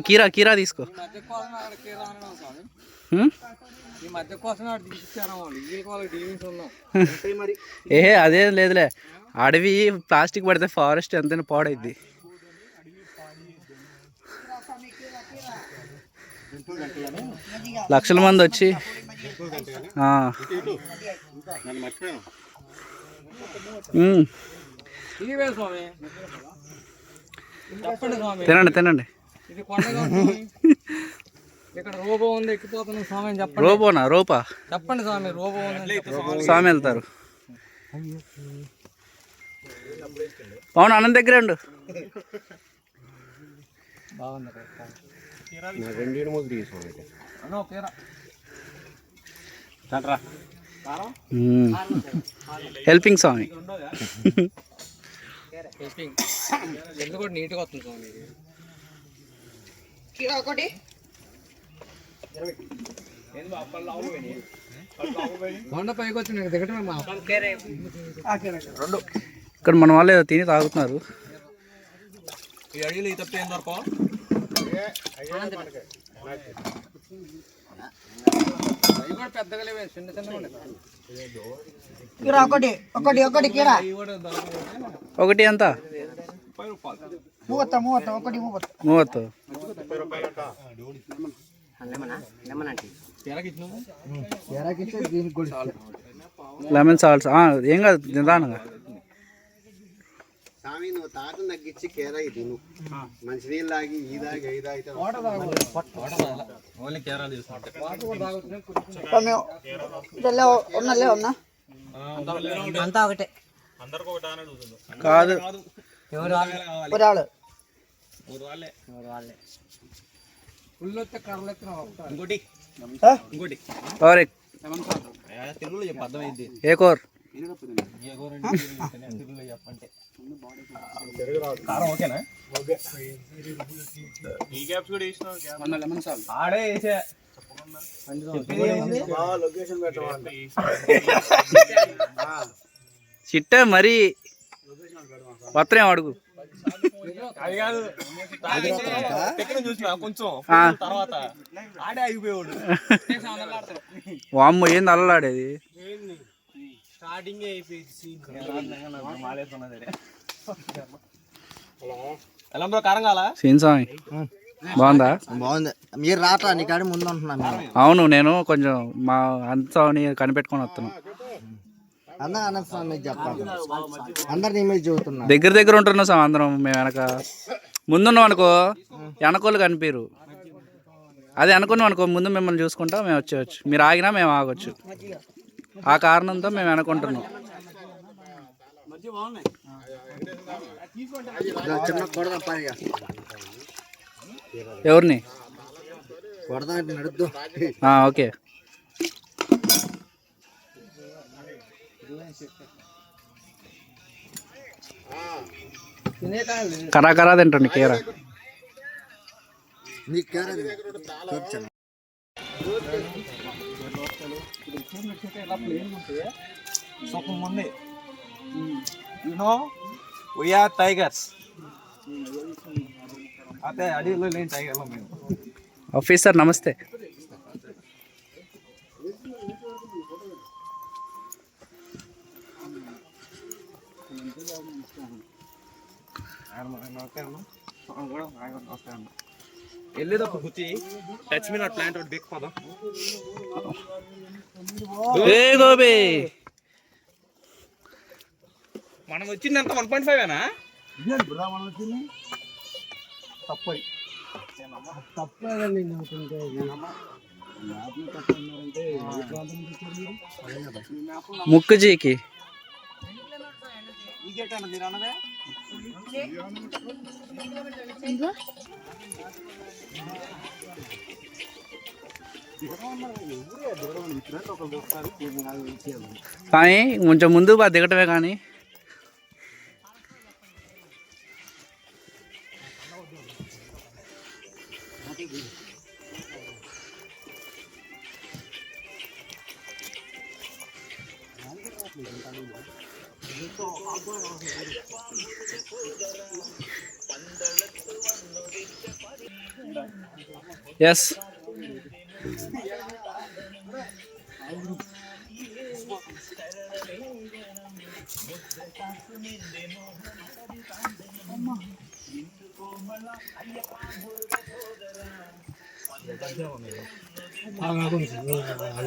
Speaker 3: కీరా కీరా తీసుకో.
Speaker 1: ఈ మధ్య కోసం తీసుకొచ్చారా వాళ్ళు, ఈ వాళ్ళకి డీలింగ్స్ ఉన్నాం.
Speaker 3: అదేం లేదులే. అడవి ప్లాస్టిక్ పడితే ఫారెస్ట్ ఎంతైనా పాడైద్ది. లక్షల మంది వచ్చి
Speaker 1: ఇవే స్వామి, చెప్పండి స్వామి.
Speaker 3: తినండి తినండి.
Speaker 1: ఇది కొండగా స్వామి. ఇక్కడ రోబో ఉంది, ఎక్కిపోతున్నాం స్వామి అని చెప్పండి.
Speaker 3: రోబోనా? రోపా?
Speaker 1: చెప్పండి స్వామి. రోబో ఉంది
Speaker 3: స్వామి వెళ్తారు. పవన్ అన్నం దగ్గర ఉండు.
Speaker 1: బాగుంది.
Speaker 3: హెల్పింగ్ స్వామి.
Speaker 1: ఎందుకు కూడా నీట్గా వస్తుంది స్వామి.
Speaker 4: ఒకటి
Speaker 1: కొండ పైకి వచ్చి నాకు దిగటమే మా
Speaker 7: రెండు.
Speaker 3: ఇక్కడ మన వాళ్ళు ఏదో తిని తాగుతున్నారు.
Speaker 2: ఈ అడిగిలో ఈ తప్ప ఏం దొరకవు.
Speaker 1: అవి కూడా పెద్దగా లేవే, చిన్న చిన్నగా ఉన్నాయి.
Speaker 4: కీరా ఒకటి ఒకటి ఒకటి కీరా
Speaker 3: ఒకటి ఎంత?
Speaker 4: 30 ఒకటి
Speaker 3: 30. లెమన్ సాల్ట్స్ ఏం కాదు, నిదానంగా.
Speaker 8: స్వామి నువ్వు తాటను తగ్గించి కేరా తిను. మంచినీళ్ళు తాగి ఈ తాగి ఐదు అయితే
Speaker 2: ఓన్లీ కేరళ తీసుకుంటే
Speaker 4: ఉన్నా అంతా ఒకటే
Speaker 2: అందరికి ఒకటి అని అడుగుతుంది.
Speaker 3: కాదు,
Speaker 1: ఫుల్ వస్తే కర్రలు ఎత్తున
Speaker 2: ఇంకోటి ఇంకోటి
Speaker 3: और एक
Speaker 2: తెలుగులో చెప్పు, అర్థమైంది.
Speaker 3: एक और
Speaker 2: తెలుగులో చెప్పంటే కారం ఓకేనా? ఈ క్యాప్స్ కూడా వేసిన
Speaker 7: లెమన్ సాల్ట్
Speaker 2: ఆడే వేసే
Speaker 8: లొకేషన్ పెట్టవాలి.
Speaker 3: చిట్ట మరి వస్త్రం అడుగు.
Speaker 2: అది కాదు, ఎక్కడ చూసినా కొంచెం తర్వాత ఆడే అయిపోయాడు.
Speaker 3: వామ్మో ఏంది అల్లలాడేది.
Speaker 2: స్టార్టింగ్ అయిపోయింది. ఎలా బ్రో, కారం కాలా?
Speaker 3: సీన్ స్వామి బాగుందా?
Speaker 8: బాగుంది. మీరు రాట్రా నీ కాడి ముందు ఉంటున్నా.
Speaker 3: అవును, నేను కొంచెం మా అంతని కనిపెట్టుకొని వస్తున్నాను.
Speaker 8: అనంత స్వామి చెప్పాలి, అందరు నీ మీద చెబుతున్నా.
Speaker 3: దగ్గర దగ్గర ఉంటున్నాం స్వామి అందరం. మేము వెనక ముందున్నాం అనుకో, వెనకోళ్ళు కనిపించరు. అదే అనుకున్నాం అనుకో, ముందు మిమ్మల్ని చూసుకుంటా మేము వచ్చేవచ్చు. మీరు ఆగినా మేము ఆగొచ్చు. ఆ కారణంతో మేము వెనకుంటున్నాం.
Speaker 8: చిన్న కొడదాం పైగా
Speaker 3: ఎవరిని
Speaker 8: కొడదా నడుద్దు.
Speaker 3: ఓకే. కరా కరా తింటుండు కీరా.
Speaker 2: సుఖం ఉంది. You know we're tigers. అదే అడవిలో లేని టైగర్లో మేము.
Speaker 3: ఆఫీసర్ నమస్తే.
Speaker 2: వెళ్ళేటప్పుడు గుర్తి touch me not plant big పద. మనం వచ్చింది ఎంత 1.5
Speaker 3: ముక్కుజీకి
Speaker 2: మీరు అన్నదే.
Speaker 3: కానీ కొంచెం ముందు దిగటమే కానీ. Yes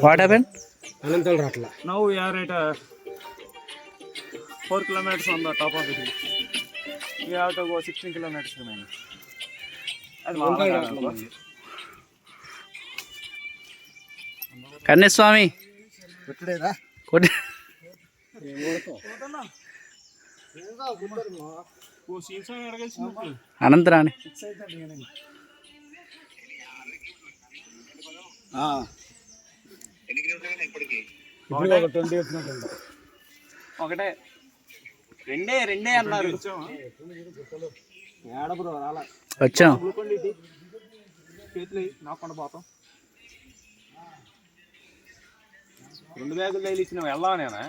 Speaker 3: what happen?
Speaker 2: Now we are at 4 kilometers on the top of the hill. We have to go 16 kilometers remaining.
Speaker 3: కన్యస్వామి కొట్టి అనంతరాణి
Speaker 2: ఒకటే రెండే అన్నారు.
Speaker 3: వచ్చాం.
Speaker 2: చేతులు నాకుండా పోతాం. 2 బ్యాగులు డైలీ ఇచ్చిన వెళ్దాం. నేనా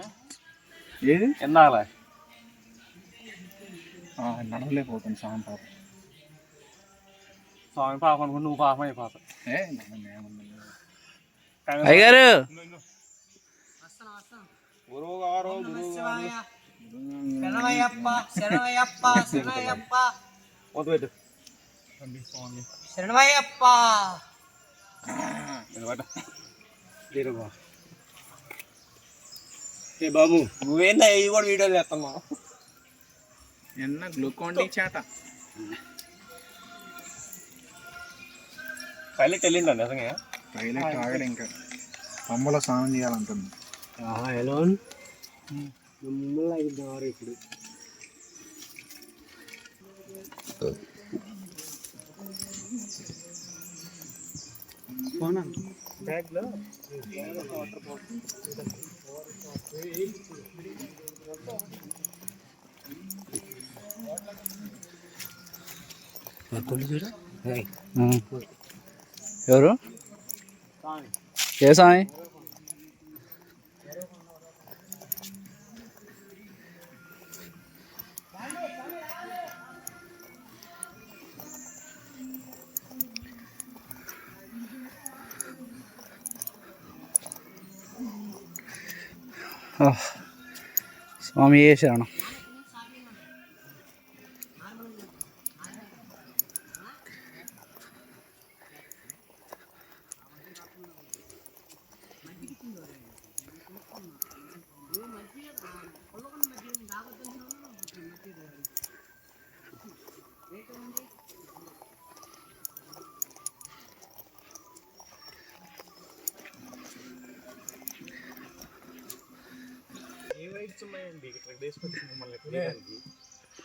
Speaker 2: ఏది ఎందాలే నడవలేకపోతాను. స్వామి పాప అనుకుంటు నువ్వు పాపం అయిపోతావు.
Speaker 3: అయ్యగారు
Speaker 2: గురువుగారు బాబు నువ్వేందా ఇవి కూడా వీడియోలు చేస్తున్నావు.
Speaker 7: ఎన్న గ్లూకోండి చేట
Speaker 2: పైలట్ వెళ్ళిండ నిజంగా.
Speaker 7: పైలట్ ఆగడు ఇంకా పంబలో స్నానం చేయాలంటుంది.
Speaker 4: ఇప్పుడు
Speaker 2: బ్యాగ్లో
Speaker 3: ఎవరు? ఏ సాయి? స్వామి ఏ శరణం.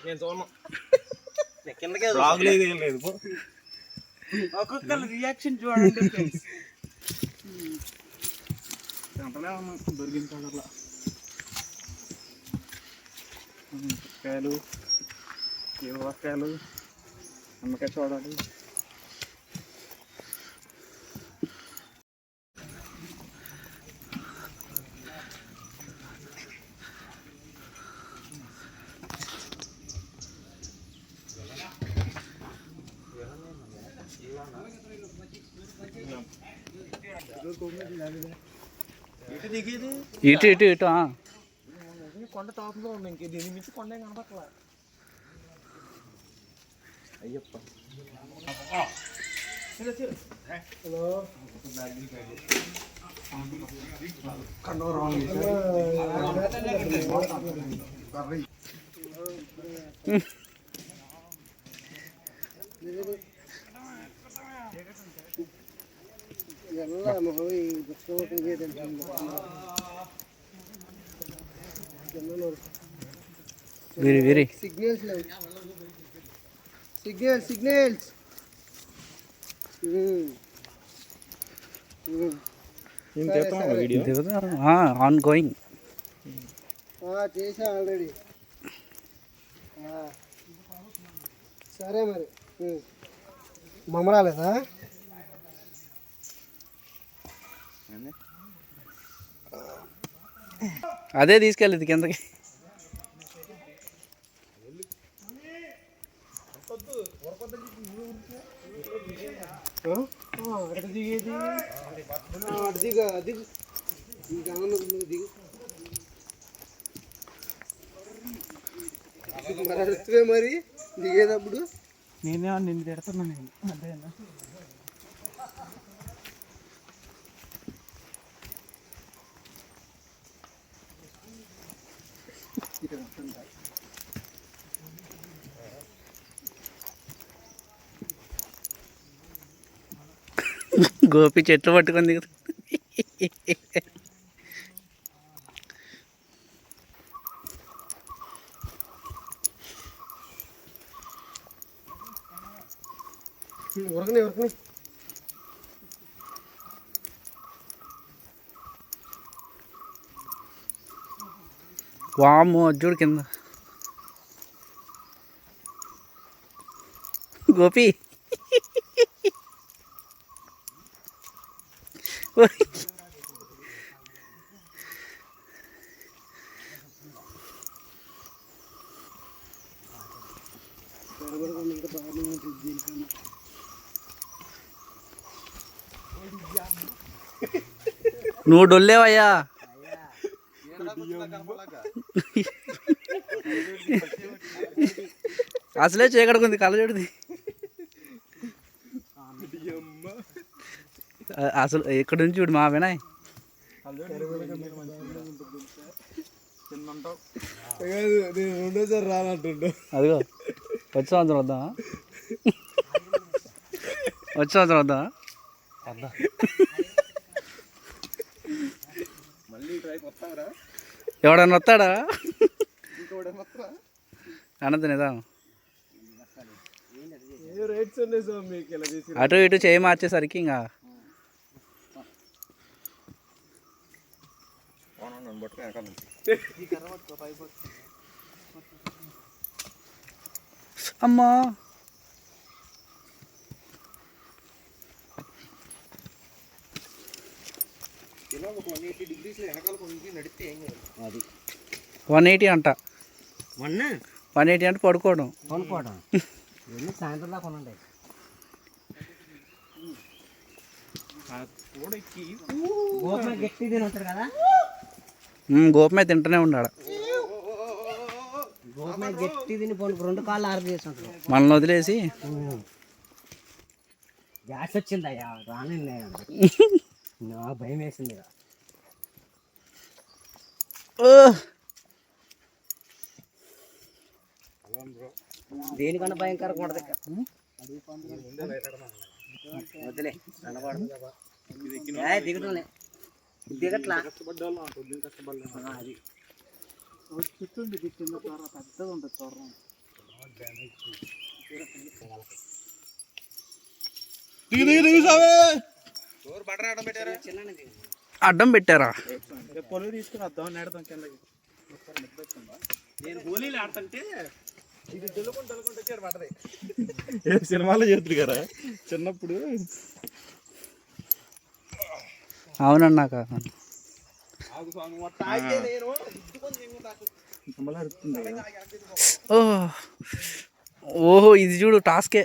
Speaker 2: నేను చూడను. కిందకే లేదు.
Speaker 7: ఒక్కొక్కరు రియాక్షన్ చూడండి ఫ్రెండ్స్. దొరికిన కలర్లా కాయలు
Speaker 1: మునక్కాయలు, నిమ్మకాయ చూడాలి.
Speaker 3: ఇటు ఇటు ఇటు
Speaker 1: కొండ టాప్లో ఉంది, ఇంక దీని మించి కొండ కనపట్లా. Ayyappa
Speaker 3: very very
Speaker 4: signals signals
Speaker 3: on going.
Speaker 4: చేసా ఆల్రెడీ. సరే మరి మమ్మరాలేదా?
Speaker 3: అదే తీసుకెళ్ళేది కిందకి.
Speaker 4: దిగేది దిగు దిగు మరి దిగేటప్పుడు
Speaker 1: నేనే నిన్ను తిడుతున్నా నేను. అంతేనా?
Speaker 3: గోపి చెట్లు పట్టుకుంది కదా.
Speaker 4: ఉరకని
Speaker 3: వాము చూడు కింద. గోపి నువ్వు డొల్లేవయ్యా. అసలే చీకడుకుంది కళ్ళజోడిది. అసలు ఎక్కడి నుంచి చూడు మా వినాయ్.
Speaker 1: రెండోసారి రానంటుండు.
Speaker 3: అదిగో వచ్చే సంవత్సరం వద్దామా? వచ్చే సంవత్సరం వద్దామా? ఎవడన్నా వస్తాడా? అనంత నిజం. అటు ఇటు చేయి మార్చేసరికి ఇంకా అమ్మా.
Speaker 4: అది
Speaker 3: 180 అంట. 180 అంటే పడుకోవడం.
Speaker 4: సాయంత్రం దాకా ఉండండి. గట్టి తింటారు కదా.
Speaker 3: గోపమే తింటూనే ఉన్నాడు.
Speaker 4: గోపమే గట్టి తిని 2 కాళ్ళు ఆర్డర్ చేసి ఉంటారు.
Speaker 3: మనల్ని వదిలేసి
Speaker 4: గ్యాస్ వచ్చిందయ్యా రానండి. నాకు భయం వేసింది. దేనికన్నా భయంకరంగా ఉండదు. వద్దులే దిగటంలే దిగట్లా. అది
Speaker 1: చుట్టూ కింద పెద్దగా ఉంటుంది చూడడం.
Speaker 3: అడ్డం పెట్టారా?
Speaker 1: పొలం తీసుకుని వద్దాం నెడదాం కిందకి. నేను గోళీలు ఆడుతుంటే
Speaker 2: సినిమాలో చేతుడు కదా చిన్నప్పుడు.
Speaker 3: అవునన్నాక ఓహో ఇది చూడు టాస్కే.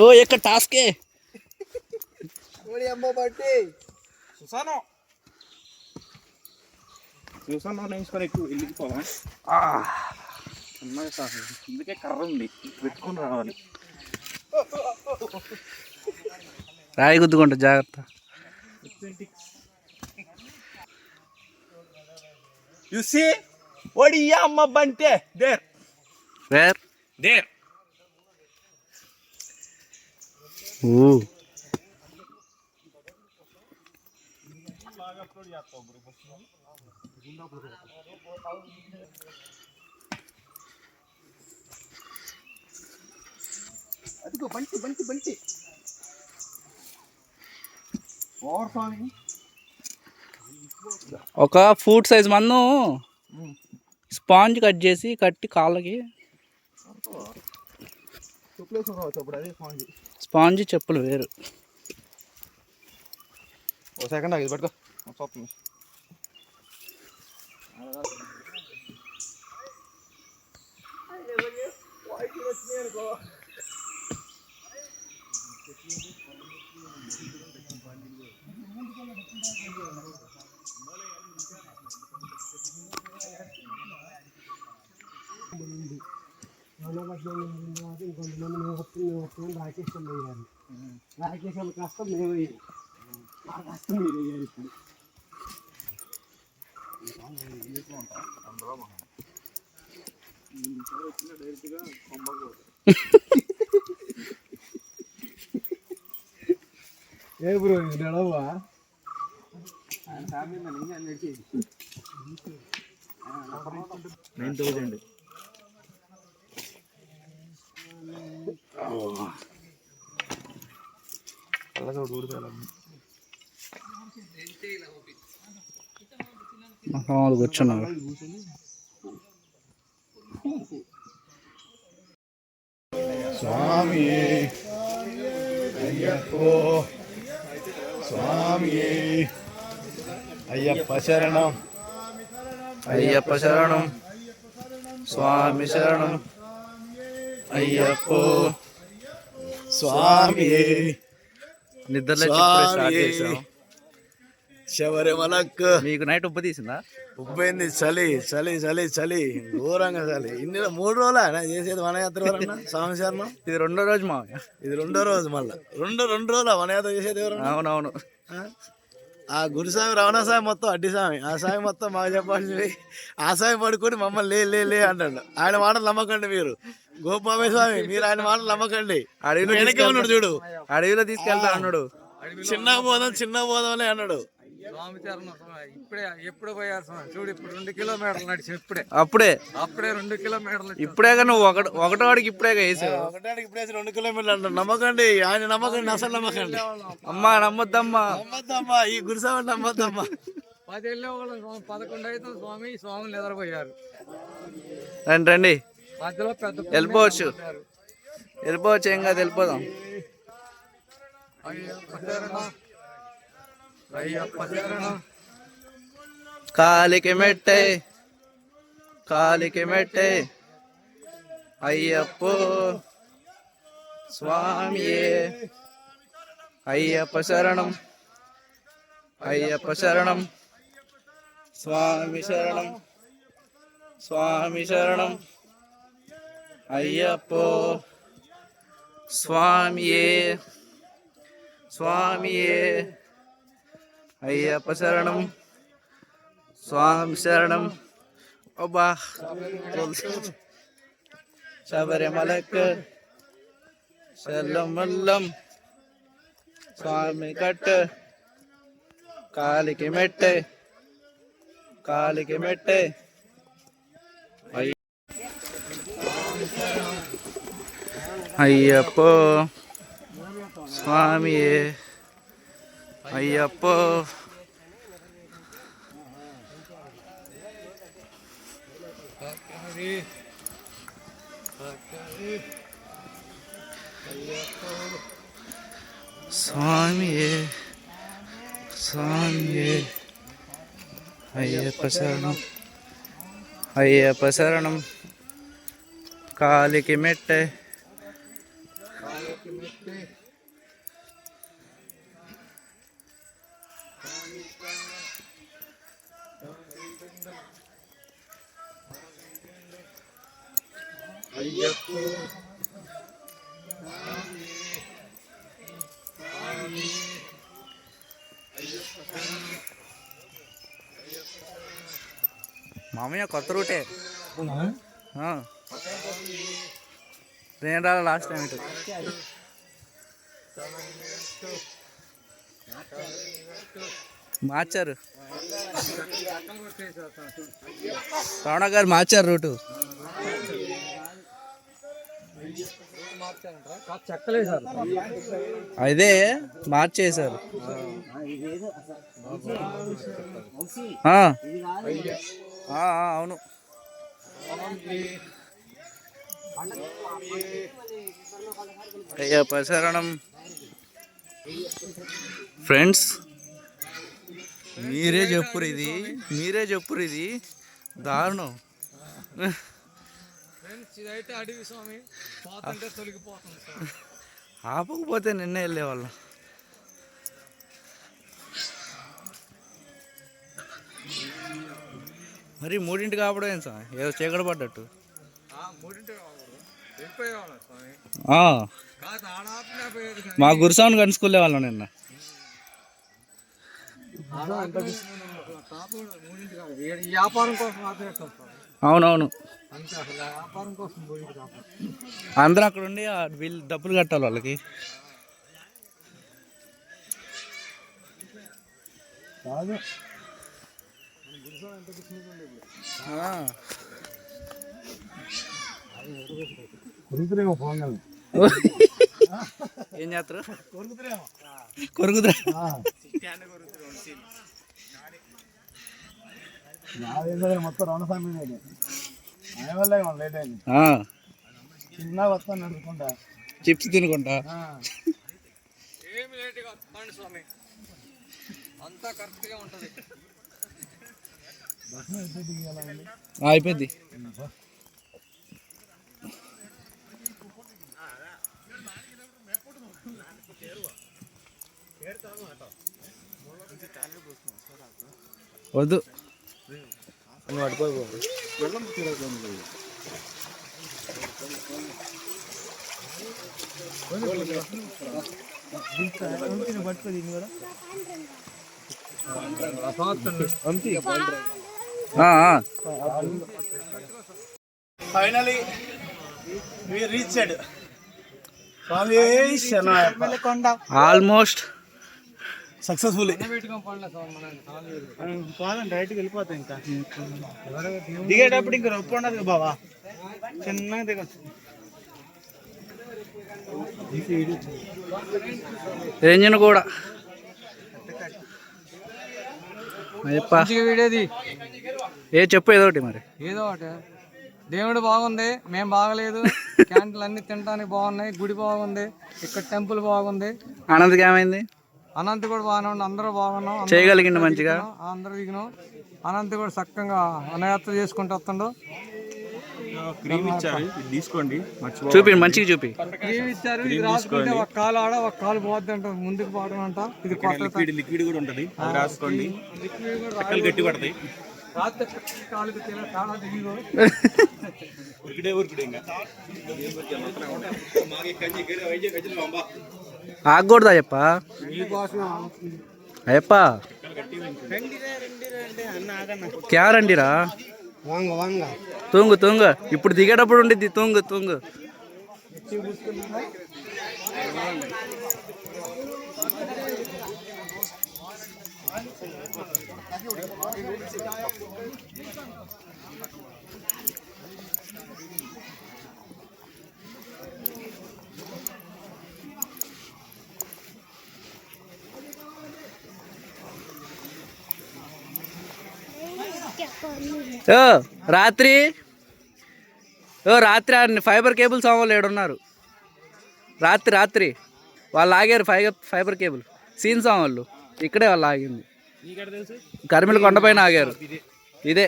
Speaker 3: ఓ ఎక్కడ టాస్కే.
Speaker 2: సుసానో నేర్చుకొని ఎక్కువ వెళ్ళిపోవా అన్నది సార్. అందుకే కర్ర ఉంది పెట్టుకొని రావాలి.
Speaker 3: రాయి గుద్దుకుంటా జాగ్రత్త.
Speaker 2: You see? What do you am bante? There.
Speaker 3: Where
Speaker 2: There.
Speaker 3: ఓ
Speaker 7: అదిగో బంటి బంటి బంటి ఓవర్ స్వామి.
Speaker 3: ఒక ఫుట్ సైజ్ మన్ను స్పాంజ్ కట్ చేసి కట్టి కాళ్ళకి.
Speaker 7: చెప్పులేసుకోవచ్చు అప్పుడు అదే స్వామి.
Speaker 3: స్పాంజ్ చెప్పులు వేరు.
Speaker 7: ఓ సెకండ్ ఇది పట్టుకో చూస్తుంది. రాకేష్ కష్టం మేము కష్టం మీరు వేయాలి. ఏ బ్రో నడవా
Speaker 2: 9,000.
Speaker 3: వాళ్ళు కూర్చున్నారు.
Speaker 8: స్వామి అయ్యప్పో స్వామి అయ్యప్ప శరణం
Speaker 3: అయ్యప్ప శరణం స్వామి శరణం అయ్యప్పో
Speaker 8: స్వామి
Speaker 3: నిద్రలో స్టార్ట్ చేసాం.
Speaker 8: శబరిమలకు
Speaker 3: మీకు నైట్ ఉప్పు తీసిందా?
Speaker 8: ఉబ్బైంది. చలి చలి చలి చలి ఘోరంగా చలి. 3 రోజులా చేసేది వనయాత్ర ఎవరన్నా స్వామి శరణం?
Speaker 3: ఇది 2వ రోజు మా.
Speaker 8: ఇది 2వ రోజు. మళ్ళీ రెండు రోజుల వనయాత్ర చేసేది ఎవరన్నా?
Speaker 3: అవునవును.
Speaker 8: ఆ గురుస్వామి రమణ స్వామి మొత్తం అడ్డి స్వామి. ఆ స్వామి మొత్తం మాకు చెప్పాల్సింది. ఆ స్వామి పడుకొని మమ్మల్ని లే అంటాడు. ఆయన మాటలు నమ్మకండి మీరు. గోపామే స్వామి మీరు ఆయన మాటలు నమ్మకండి.
Speaker 3: అడవిలో
Speaker 8: వెనకే ఉన్నాడు చూడు.
Speaker 3: అడవిలో తీసుకెళ్తా అన్నాడు.
Speaker 8: చిన్న బోధం అన్నాడు.
Speaker 1: స్వామి చరణం ఇప్పుడే ఎప్పుడు పోయారు స్వామి చూడు. ఇప్పుడు 2 కిలోమీటర్లు నడిచి
Speaker 3: అప్పుడే
Speaker 1: 2 కిలోమీటర్లు
Speaker 3: ఇప్పుడేగా నువ్వు ఒకటో వాడికి ఇప్పుడేగా వేసావు.
Speaker 8: ఒకటానికి ఇప్పుడే 2 కిలోమీటర్లు అంటాడు. నమ్మకండి ఆయన నమ్మకండి. అసలు నమ్మకండి.
Speaker 3: అమ్మా నమ్మొద్దమ్మా.
Speaker 8: నమ్మద్దమ్మా ఈ గురుస్వామి నమ్మద్దమ్మా.
Speaker 1: 10 వెళ్ళేవాళ్ళం 11 అయితే స్వాములు నిద్రపోయారు.
Speaker 3: రండి
Speaker 1: మధ్యలో పెద్ద
Speaker 3: వెళ్ళిపోవచ్చు. ఏం కాదు వెళ్ళిపోదాం.
Speaker 1: అయ్యప్ప శరణం
Speaker 3: కాలికి మెట్టే అయ్యప్పో స్వామియే అయ్యప్ప శరణం స్వామి శరణం అయ్యప్పో స్వామియే అయ్యప్ప శరణం స్వామి శరణం. అబ్బా శబరిమలకు శల్లమల్లం స్వామి కట్టు కాలికి మెట్టే అయ్యప్పో స్వామియే అయ్యప్పో. స్వామియే స్వామియే అయ్యప్ప శరణం అయ్యప్ప శరణం. కాలికి మెట్టే మామయ్య కొత్త రూటే. నేను రాలే లాస్ట్ టైం ఇటు. మార్చారు రమణ గారు, మార్చారు రూటు. అదే మార్చేశారు. అవును. అయ్యప్ప శరణం. ఫ్రెండ్స్ మీరే చెప్పురు ఇది దారుణం. ఆపకపోతే నిన్నే వెళ్ళేవాళ్ళం. మరి 3ంటికి ఆపడం ఏం సార్, ఏదో చీకటి పడ్డట్టు. మా గురుసాను కనుసుకునే వాళ్ళం నిన్న. అవునవును. అందరూ అక్కడ ఉండి వీళ్ళు డబ్బులు కట్టాలి వాళ్ళకి. ఏం చేస్తారు? కొరుకుతురా.
Speaker 8: మొత్తం రణస్వామి లేట్ అయింది. చిన్న వస్తాను నడుచుకుంటా,
Speaker 3: చిప్స్ తినుకుంటా. అయిపోయింది. వద్దు
Speaker 8: ఫైనలీ వి రీచ్డ్ స్వామి కొండ
Speaker 3: ఆల్మోస్ట్
Speaker 8: సక్సెస్ఫుల్లీ. డైరెక్ట్కి వెళ్ళిపోతాయి. ఇంకా దిగేటప్పుడు ఇంకా రొప్పు ఉండదు బాబా, చిన్నగా దిగచ్చు.
Speaker 3: ఇంజిన్ కూడా చెప్పు ఏదో ఒకటి. మరి
Speaker 1: ఏదో ఒకటి. దేవుడు బాగుంది, మేము బాగలేదు. క్యాంటీన్లు అన్ని తినడానికి బాగున్నాయి, గుడి బాగుంది, ఇక్కడ టెంపుల్ బాగుంది.
Speaker 3: అనంతకి ఏమైంది?
Speaker 1: అనంత్ కూడా బాగానే ఉంది, అందరూ బాగున్నాం,
Speaker 3: చేయగలిగిండు మంచిగా.
Speaker 1: అందరూ దిగినాం. అనంత్ కూడా చక్కగా వనయాత్ర చేసుకుంటూ వస్తుండో.
Speaker 2: తీసుకోండి,
Speaker 3: చూపి మంచిగా చూపి.
Speaker 1: క్రీమ్ ఇచ్చారు, ఇది రాసుకుంటే ఒక కాలు ఆడ ఒక కాలు పోద్ది అంట, ముందుకు పోవడం అంట. ఇది
Speaker 2: లిక్విడ్ కూడా ఉంటుంది, రాసుకోండి. గట్టి పడతాయి.
Speaker 3: ఆగకూడదా చెప్పా అయ్యప్ప? క్యా రండిరా? తూంగు తూంగు, ఇప్పుడు దిగేటప్పుడు ఉండిద్ది. తూంగు తూంగు. ఓ రాత్రి ఫైబర్ కేబుల్ సామాన్లు ఏడున్నారు. రాత్రి వాళ్ళు ఆగారు ఫైబర్ కేబుల్ సీన్ సామాన్లు ఇక్కడే వాళ్ళు ఆగింది. కరిమిల కొండపైన ఆగారు. ఇదే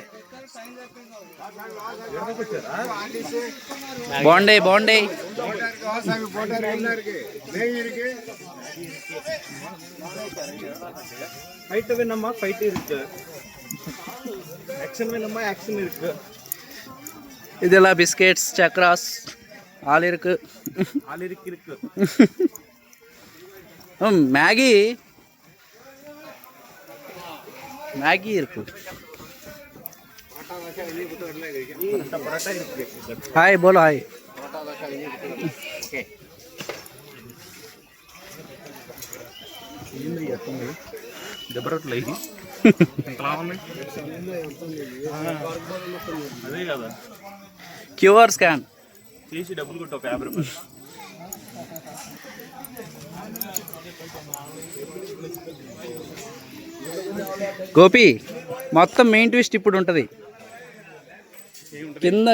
Speaker 3: బాగుండే
Speaker 2: ஃபைட் வேணுமா ஃபைட் இருக்கு, ஆக்ஷன் வேணுமா ஆக்ஷன் இருக்கு.
Speaker 3: இதெல்லாம் பிஸ்கெட்ஸ் சக்ராஸ் ஆள் இருக்கு. மேகி இருக்கு. हाय बोलो हाय.
Speaker 2: అదే కదా
Speaker 3: క్యూఆర్ స్కాన్
Speaker 2: చేసి డబ్బులు కొట్టు, 50 రూపాయలు.
Speaker 3: గోపి మొత్తం మెయిన్ ట్విస్ట్ ఇప్పుడు ఉంటుంది. కింద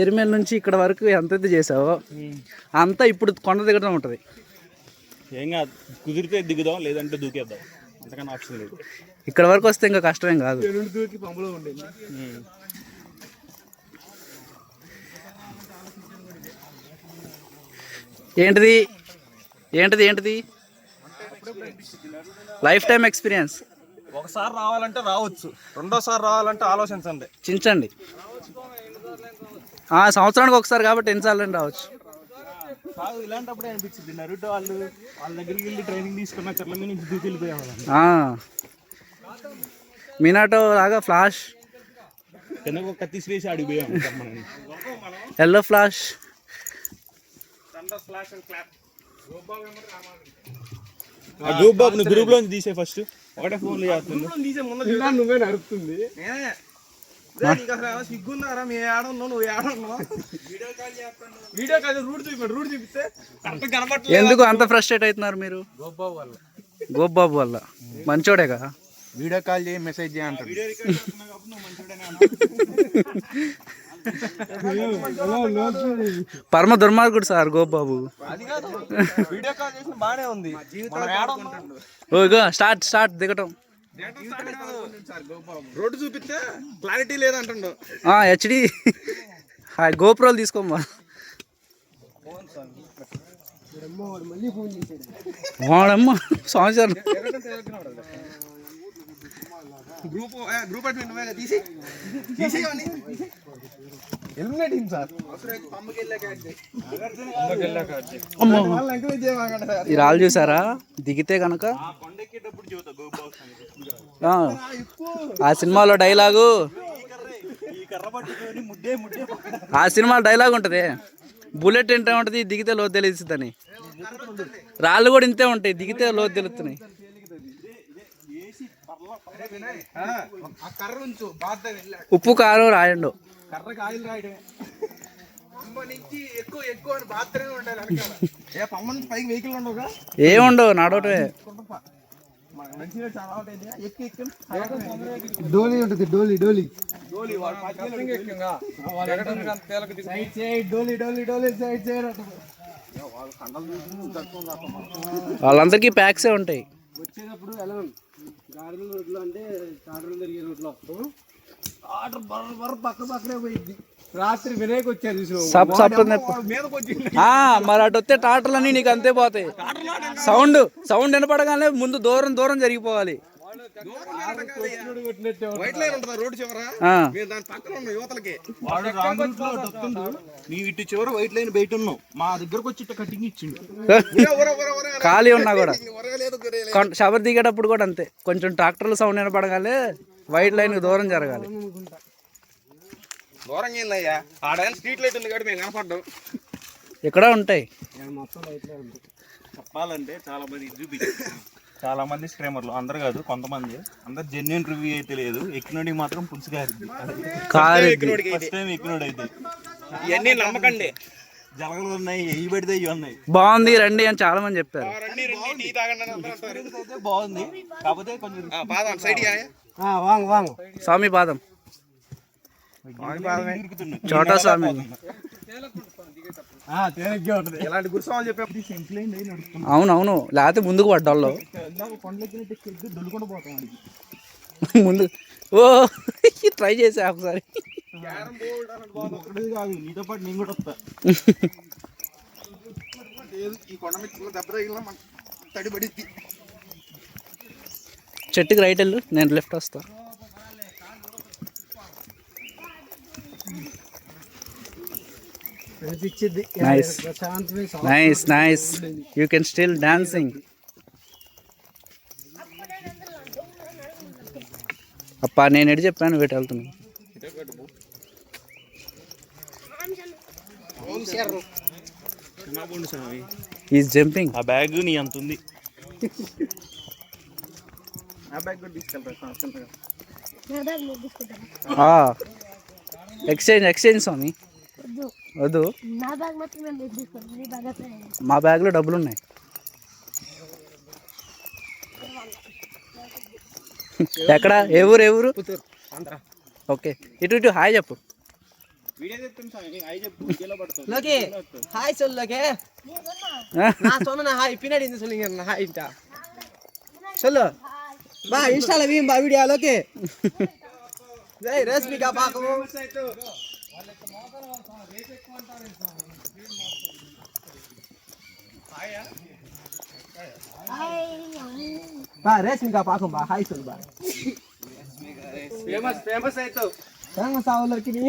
Speaker 3: ఎరిమేల్ నుంచి ఇక్కడ వరకు ఎంతైతే చేసావో అంతా ఇప్పుడు కొండ దిగడం ఉంటుంది.
Speaker 2: ఏం కాదు, కుదిరితే దిగుదాం, లేదంటే దూకేద్దాం, అంతకన్నా ఆప్షన్ లేదు.
Speaker 3: ఇక్కడ వరకు వస్తే ఇంకా కష్టమేం కాదు.
Speaker 2: దూకి పంపులో ఉండేది.
Speaker 3: ఏంటిది లైఫ్ టైం ఎక్స్పీరియన్స్.
Speaker 2: ఒకసారి రావాలంటే రావచ్చు, రెండోసారి రావాలంటే ఆలోచించండి,
Speaker 3: చించండి. సంవత్సరానికి ఒకసారి కాబట్టి ఎన్నిసార్లు రావచ్చు.
Speaker 2: కాదు, ఇలాంటప్పుడే అనిపించింది నరుటో వాళ్ళ దగ్గరికి వెళ్ళి ట్రైనింగ్ తీసుకున్న చెట్ల మీద నుంచి దూకి వెళ్ళిపోయాము.
Speaker 3: మినాటో లాగా ఫ్లాష్
Speaker 2: కింద ఒక కత్తి శ్రేసి అడిగిపోయాము.
Speaker 3: Yellow flash.
Speaker 2: గోబాబు గ్రూప్ లోంచి తీసే ఫస్ట్ ఒకటే ఫోన్లు చేస్తుంది. నువ్వే నడుపుతుంది. సిగ్గున్నారా, మీ ఏడున్నావు, నువ్వు ఏడున్నావు. వీడియో కాల్ రూట్ చూపిస్తే కరెక్ట్ కనపడలేదు.
Speaker 3: ఎందుకు అంత ఫ్రస్ట్రేట్ అవుతున్నారు మీరు? గోబాబు వల్ల మంచోడే కదా.
Speaker 8: వీడియో కాల్ చేయి, మెసేజ్ చేయి అంటారు.
Speaker 3: పరమ దుర్మార్గుడు సార్ గోబాబు.
Speaker 2: వీడియో కాల్ చేసిన బానే ఉంది.
Speaker 3: స్టార్ట్ దిగటం.
Speaker 2: రోడ్డు చూపిస్తే క్లారిటీ లేదంటుండో.
Speaker 3: హెచ్డి గోప్రోలు తీసుకోమ్మా. వాడమ్మ సంవత్సరం
Speaker 2: గ్రూప్ తీసి
Speaker 3: ఈ రాళ్ళు చూసారా? దిగితే కనుక ఆ సినిమాలో డైలాగు, ఆ సినిమాలో డైలాగ్ ఉంటుంది, బుల్లెట్ ఇంతే ఉంటుంది, దిగితే లోతు తెలుస్తుందని. రాళ్ళు కూడా ఇంతే ఉంటాయి, దిగితే లోతు తెలుస్తున్నాయి. ఉప్పు కారం రాయండు. ఏముండవు, నడవటమే.
Speaker 8: డోలీ ఉంటుంది, డోలీ
Speaker 3: వాళ్ళందరికీ ప్యాక్సే ఉంటాయి.
Speaker 1: వచ్చేటప్పుడు ఎలా గార్డెన్ రోడ్లో అంటే టాటర్ తిరిగే రోడ్లో ఆర్డర్ బర్ర పక్కనే పోయింది. రాత్రి వినాయక్ వచ్చారు
Speaker 3: మరి అటు వస్తే టాటర్లన్నీ నీకు అంతే పోతాయి. సౌండ్ వినపడగానే ముందు దూరం జరిగిపోవాలి.
Speaker 2: ఇటు చివర వైట్ లైన్ బయట ఉన్నావు, మా దగ్గరకు వచ్చి కటింగ్ ఇచ్చిండు.
Speaker 3: ఖాళీ ఉన్నా కూడా షవర్ దిగేటప్పుడు కూడా అంతే, కొంచెం ట్రాక్టర్ల సౌండ్ వినపడగానే వైట్ లైన్ దూరం జరగాలి.
Speaker 2: దూరం ఏందయ్యా, ఆడ స్ట్రీట్ లైట్ ఉంది కాబట్టి మేము కనపడ్డాం.
Speaker 3: ఇక్కడ ఉంటాయి
Speaker 2: చెప్పాలంటే చాలా మంది స్ట్రీమర్లు, అందరు కాదు కొంతమంది, అందరు జెన్యున్ రివ్యూ అయితే లేదు. ఎక్కినోడికి మాత్రం పులుసు ఎక్కినోడు అయితే ఇవన్నీ నమ్మకండి. జలగలు ఉన్నాయి, ఎయ్యి పెడితే ఇవి ఉన్నాయి.
Speaker 3: బాగుంది రండి అని చాలా మంది చెప్పారు.
Speaker 2: బాగుంది, కాకపోతే కొంచెం
Speaker 4: వాంగ్ వాంగ్
Speaker 3: స్వామి పాదం చోటా స్వామి
Speaker 2: ఇలాంటి గురుస్వామి చెప్పేప్పుడు సెంట్లైన్ నడుస్తుంది.
Speaker 3: అవునవును, లేకపోతే ముందుకు పడ్డాళ్ళు
Speaker 2: దొల్లుకుండా పోతాం వాడికి.
Speaker 3: ముందు. ఓ ట్రై చేసా ఒకసారి.
Speaker 2: ఒక్కడే కాదు, నీతో పాటు నేను కూడా వస్తా. ఈ కొండ మీద దెబ్బ తగిలినా మన తడిబడిద్ది.
Speaker 3: చెట్టుకి రైట్ వెళ్ళు, నేను లెఫ్ట్ వస్తా. Nice nice nice, you can still dancing. అప్పా నేను ఎటు చెప్పాను, వీటి వెళ్తున్నాను. Is jumping.
Speaker 2: ఆ బ్యాగ్ నీ అంత ఉంది. ఆ బ్యాగ్ కూడా తీసుకెళ్తా.
Speaker 3: ఎక్స్చేంజ్ ఎక్స్చేంజ్ స్వామి. వద్దు, మా బ్యాగ్లో డబ్బులు ఉన్నాయి. ఎక్కడ? ఏ ఊరు? ఏ ఊరు? ఓకే, ఇటు ఇటు హాయ్ చెప్పు.
Speaker 4: లోకి హాయ్ சொல்லு లోకి. நான் சொன்னேன் ஹாய், பின்னாடி இருந்து சொல்லுங்க ஹாய்டா. சொல்லு பா, இன்ஸ்டால வீம் பா வீடியோ లోకి. ஜெய் ரேஸ்மிகா பாக்கணும். బా రేస్మికా పాకం బా హాయ్ சொல்லு బా.
Speaker 1: ఫేమస్ అవుతావు.
Speaker 4: ఫేమస్ అవలోకి నీ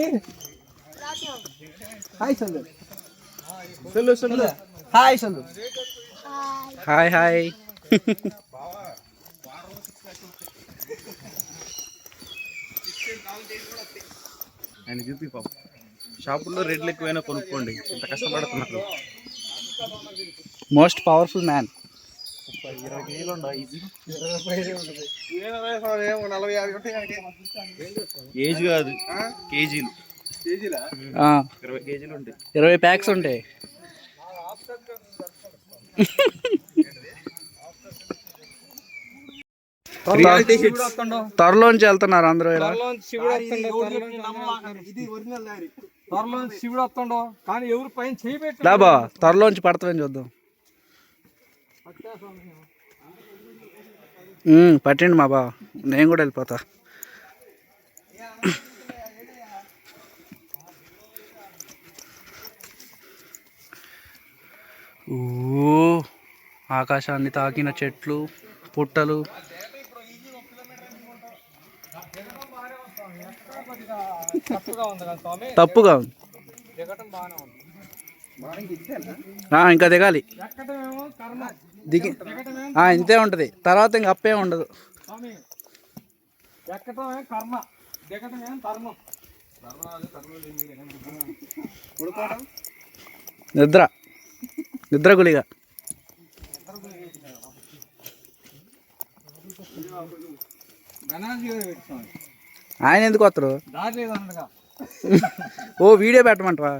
Speaker 4: హాయ్ சொல்லு. சொல்லு హాయ్ சொல்லு.
Speaker 3: Hi hi.
Speaker 2: ఆయన చూపి పాప. షాపుల్లో రేట్లు ఎక్కువైనా కొనుక్కోండి, ఇంత కష్టపడుతున్నారు.
Speaker 3: Most powerful man.
Speaker 2: 20 కేజీలు ఉందా? ఈజీ. ఏజ్ కాదు, కేజీలు. 20 కేజీలు ఉంటాయి.
Speaker 3: 20 ప్యాక్స్ ఉంటాయి. త్వరలోంచి వెళ్తున్నారు అందరూ.
Speaker 1: త్వరలోంచి శివుడు వస్తుండో కానీ ఎవరు పైన చేయబెట్టి
Speaker 3: లాబా త్వరలోంచి పడతామని చూద్దాం. పట్టండి మా బా, నేను కూడా వెళ్ళిపోతా. ఓ ఆకాశాన్ని తాకిన చెట్లు, పుట్టలు. తప్పుగా ఉంది. ఇంకా దిగాలి. దిగి ఇంతే ఉంటుంది, తర్వాత ఇంక అప్పే ఉండదు.
Speaker 1: కర్మ, దిగటం ధర్మం.
Speaker 3: నిద్ర నిద్ర గులిగా. ఆయన ఎందుకు వస్తారు? ఓ వీడియో పెట్టమంటారా?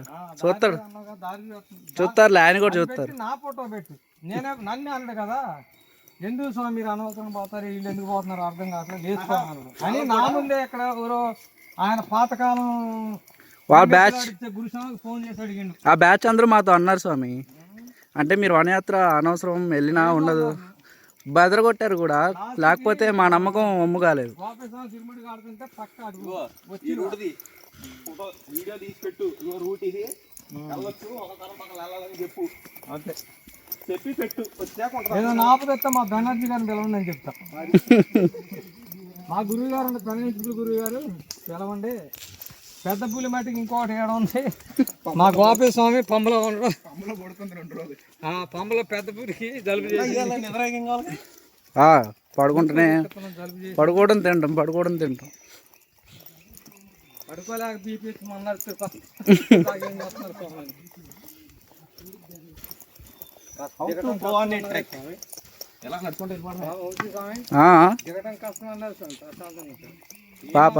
Speaker 3: చూస్తాడు, చూస్తారులే, ఆయన కూడా చూస్తారు.
Speaker 1: నా ఫోటో పెట్టు, నన్ను అన్నాడు కదా, ఎందుకు స్వామి మీరు అనవసరం పోతారు, వీళ్ళు ఎందుకు పోతున్నారు అర్థం కావట్లేదు, లేచుకోవాలి అని నా ముందే ఇక్కడ ఎవరో ఆయన పాతకాలం
Speaker 3: బ్యాచ్
Speaker 1: గురుస్వామికి ఫోన్ చేసి అడిగిండు.
Speaker 3: ఆ బ్యాచ్ అందరూ మాతో అన్నారు స్వామి, అంటే మీరు వనయాత్ర అనవసరం వెళ్ళినా ఉండదు, బెదరగొట్టారు కూడా, లేకపోతే మా నమ్మకం ఒమ్ము కాలేదు.
Speaker 2: వీడియో తీసి పెట్టు, రూట్ ఇది వెళ్ళొచ్చు, ఒక తరం వెళ్ళాలని చెప్పు, అంతే చెప్పి పెట్టు.
Speaker 1: ఏదో నాపదత్తా మా బెనర్జీ గారిని పిలవండి అని చెప్తా. మా గురువు గారు అంటే ప్రణీత్ గురువు గారు పిలవండి. పెద్ద పూలి మట్టికి ఇంకోటి ఏడ ఉంది, మా గోపి స్వామి పంబలో ఉండడం. పంబలో పెద్ద పూరికి జలుబు చేసి
Speaker 3: పడుకుంటూనే పడుకోవడం తింటాం
Speaker 1: పడుకోలేక బీపీ మన్నారు. ఎలా నడుచుకుంటే దిగటం కష్టం అన్నారు
Speaker 3: పాప.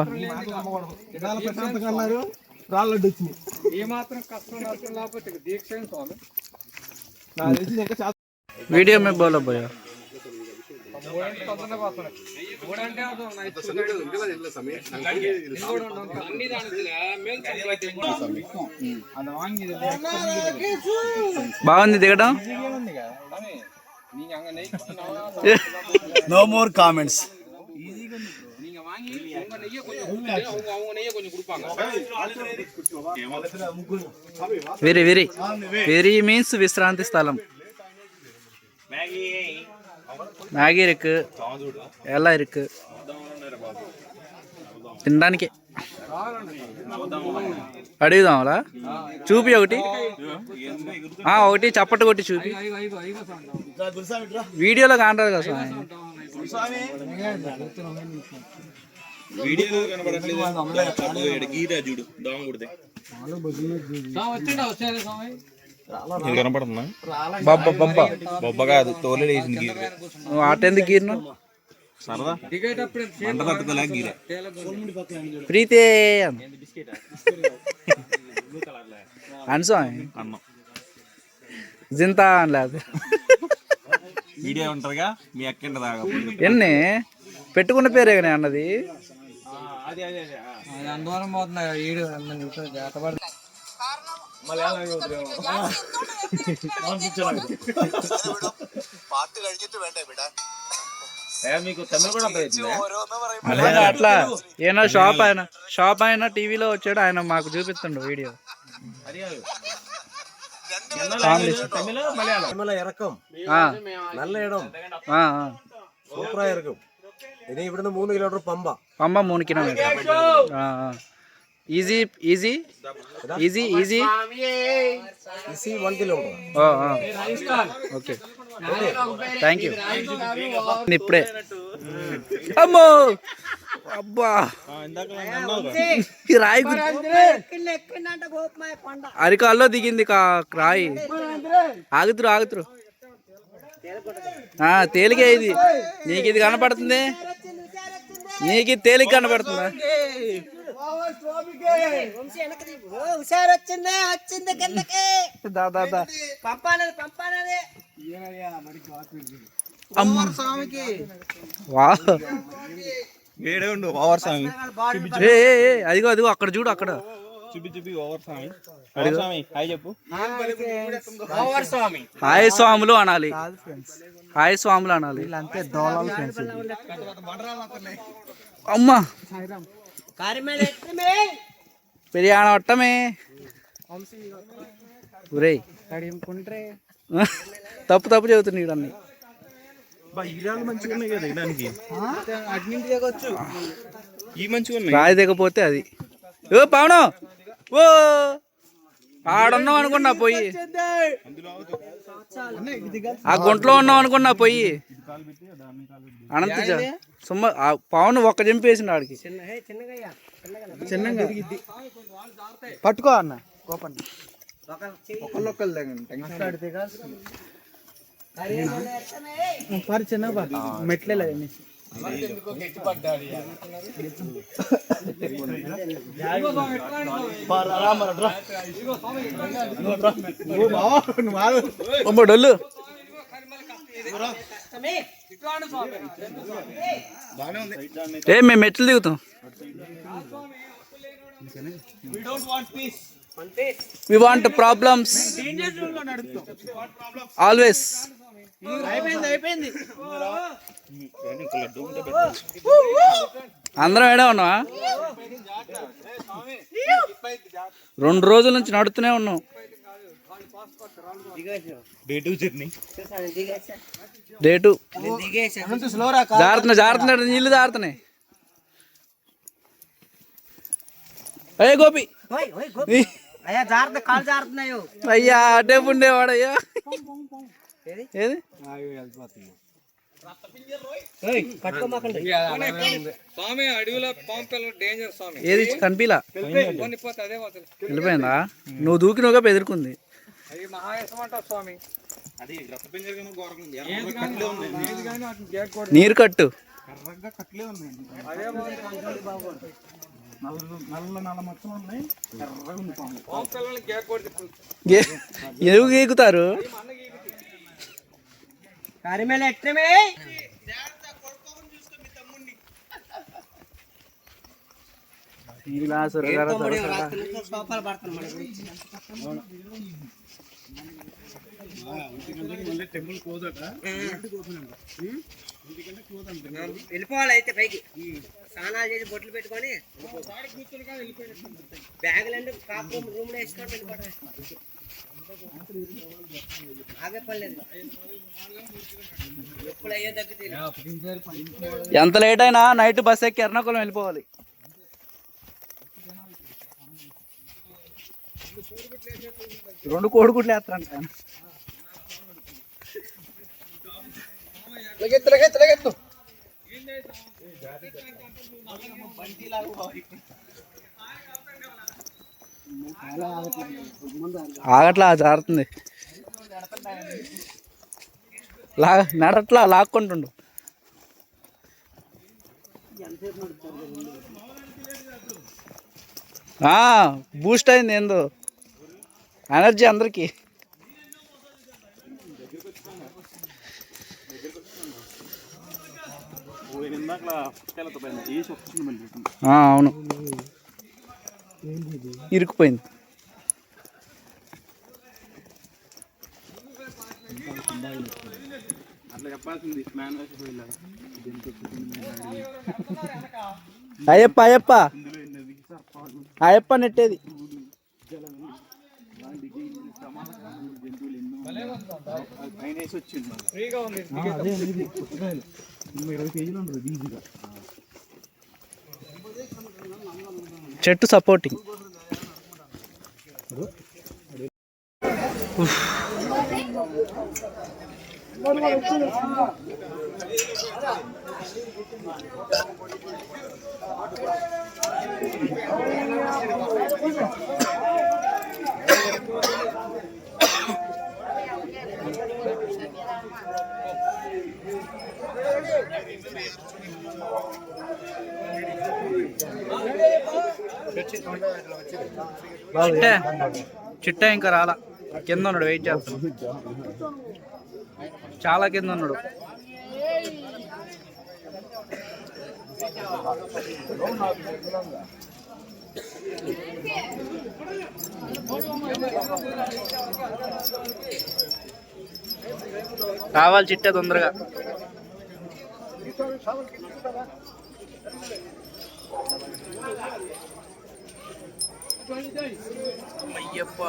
Speaker 1: రాళ్ళడ్డు వచ్చింది, ఏ మాత్రం కష్టం నష్టం లేకపోతే దీక్ష స్వామి.
Speaker 3: వీడియో మే బోలో భయ్యా.
Speaker 1: మూడంటే తొందరగా పోతున్నాయి. మూడంటే
Speaker 3: బాగుంది దిగడం.
Speaker 8: No more comments.
Speaker 3: Very very very means విశ్రాంతి స్థలం. మ్యాగీ இருக்கு, எல்லாம் இருக்கு తినడానికి. అడుగుదాంలా చూపి ఒకటి. ఒకటి చప్పట కొట్టి చూపి. వీడియోలో కానరాదు కదా స్వామి.
Speaker 2: వీడియోలో కనబడట్లేదు. గీరా చూడు దోమ కుడితే కనపడుతున్నా.
Speaker 3: బొబ్బ బొబ్బ
Speaker 2: బొబ్బ కాదు, తోలు వేసింది గీర.
Speaker 3: నువ్వు ఆటెందుకు గీరిను?
Speaker 2: సరదా మంట తట్టుకోలేక గీర.
Speaker 3: ప్రీతే అని స్వామి
Speaker 2: అన్నం
Speaker 3: జింతా అని లేదు.
Speaker 2: వీడియో ఉంటుందిగా మీ అక్కంట దాకా
Speaker 3: ఎన్ని పెట్టుకున్న పేరే కానీ అన్నది.
Speaker 1: అందరం పోతున్నాయి ఈడు జాతపడి
Speaker 2: మీకు తమిళ కూడా
Speaker 3: అట్లా ఏమో షాప్ అయినా టీవీలో వచ్చాడు ఆయన మాకు చూపిస్తుండు వీడియో.
Speaker 8: తమిళ ఇరకం நல்ல இடம் சூப்பரா இருக்கும். இனி இവിടുന്ന് 3 kilometre
Speaker 3: Pamba 3 kilometre. Easy easy easy easy
Speaker 8: easy 1 kilometre.
Speaker 3: Okay thank you. ఇప్పుడే అమ్మో అబ్బా ఈ రాయి అరికాల్లో దిగింది రాయి. ఆగుతురు తేలికే ఇది. నీకు ఇది కనపడుతుంది, నీకు ఇది తేలిక కనపడుతుందా? అదిగో అదిగో అక్కడ చూడు, అక్కడ
Speaker 2: చూపి ఓవర్ స్వామి. హాయ్ చెప్పు.
Speaker 3: హాయ్ స్వాములు అనాలి, హాయ్ స్వాములు అనాలి. అమ్మా బిర్యానీ వట్టమే ఒరే తప్పు చదువుతున్నాడు అన్ని. రాయి దిగపోతే అది. ఓ పవనం, ఓ ఆడున్నావు అనుకున్నా పోయి, ఆ గుంట్లో ఉన్నావు అనుకున్నా పోయి. అనంత సుమ్మ పవన్ ఒక్క జంపేసిండు ఆడికి.
Speaker 1: పట్టుకో అన్న ఒకళ్ళొక్కళ్ళు చిన్న మెట్లే
Speaker 3: డొల్లు మేము మెట్లు దిగుతాం. We want problems always. అందరం ఏడే ఉన్నావా? 2 రోజుల నుంచి నడుతూనే ఉన్నాం. డే 2 జారుతున్నాడు, నీళ్ళు జారుతున్నాయి. అయ్యా గోపి, అయ్యా అటే ఉండేవాడయ్యా. ఏది
Speaker 1: స్వామి అడవిలో పాంపల్ డేంజర్ స్వామి.
Speaker 3: ఏది కనిపిలా వెళ్ళిపోయిందా? నువ్వు దూకినగా బెదిరుకుంది.
Speaker 1: స్వామి
Speaker 3: నీరు కట్టు. ఎరుగు గీకుతారు. ఈ గ్లాసు
Speaker 4: సోపాలు పడతాను మన గురించి. వెళ్ళిపోవాలి అయితే పైకి స్నానాలు చేసి బొట్లు పెట్టుకొని బ్యాగులన్నీ కాపు రూమ్ లో వేసుకోవడం వెళ్ళిపోవడం. ఆగే పర్లేదు ఎప్పుడు అయ్యే తగ్గితే
Speaker 3: ఎంత లేట్ అయినా నైట్ బస్ ఎక్కి ఎర్నాకుళం వెళ్ళిపోవాలి. రెండు కోడిగుడ్లు వేస్తారంట. ఆగట్లా జారుతుంది, నడట్లా లాక్కుంటుండు. బూస్ట్ అయింది ఏందో ఎనర్జీ అందరికి. అవును ఇరుక్కుపోయింది. అయ్యప్ప అయ్యప్ప అయ్యప్ప నెట్టేది. చెట్టు సపోర్టింగ్. చిట్ట ఇంకా రాలా, కింద ఉన్నాడు, వెయిట్ చేస్తాను. చాలా కింద ఉన్నాడు. కావాలి చిట్ట తొందరగా. అయ్యప్ప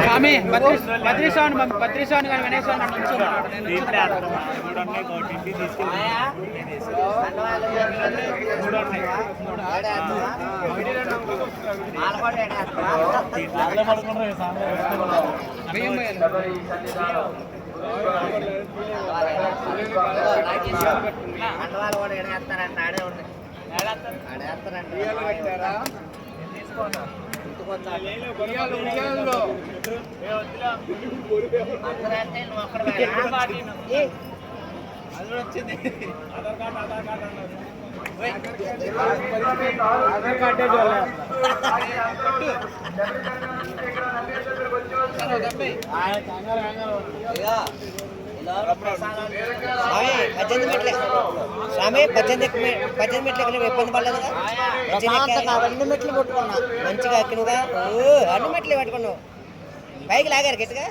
Speaker 3: స్వామి బద్రీస్వామి కానీ వినేశ్వరం
Speaker 4: అండవాళ్ళు కూడా ఎడేస్తారంట. ఆడే ఉన్నాయి, ఆడేస్తారంట. స్వామి 18 మెట్లు ఇబ్బంది పడలేదు. అన్ని మెట్లు కొట్టుకున్నా మంచిగా ఎక్కినగా. అన్ని మెట్లు పట్టుకున్నావు, పైకి లాగారు గట్టిగా.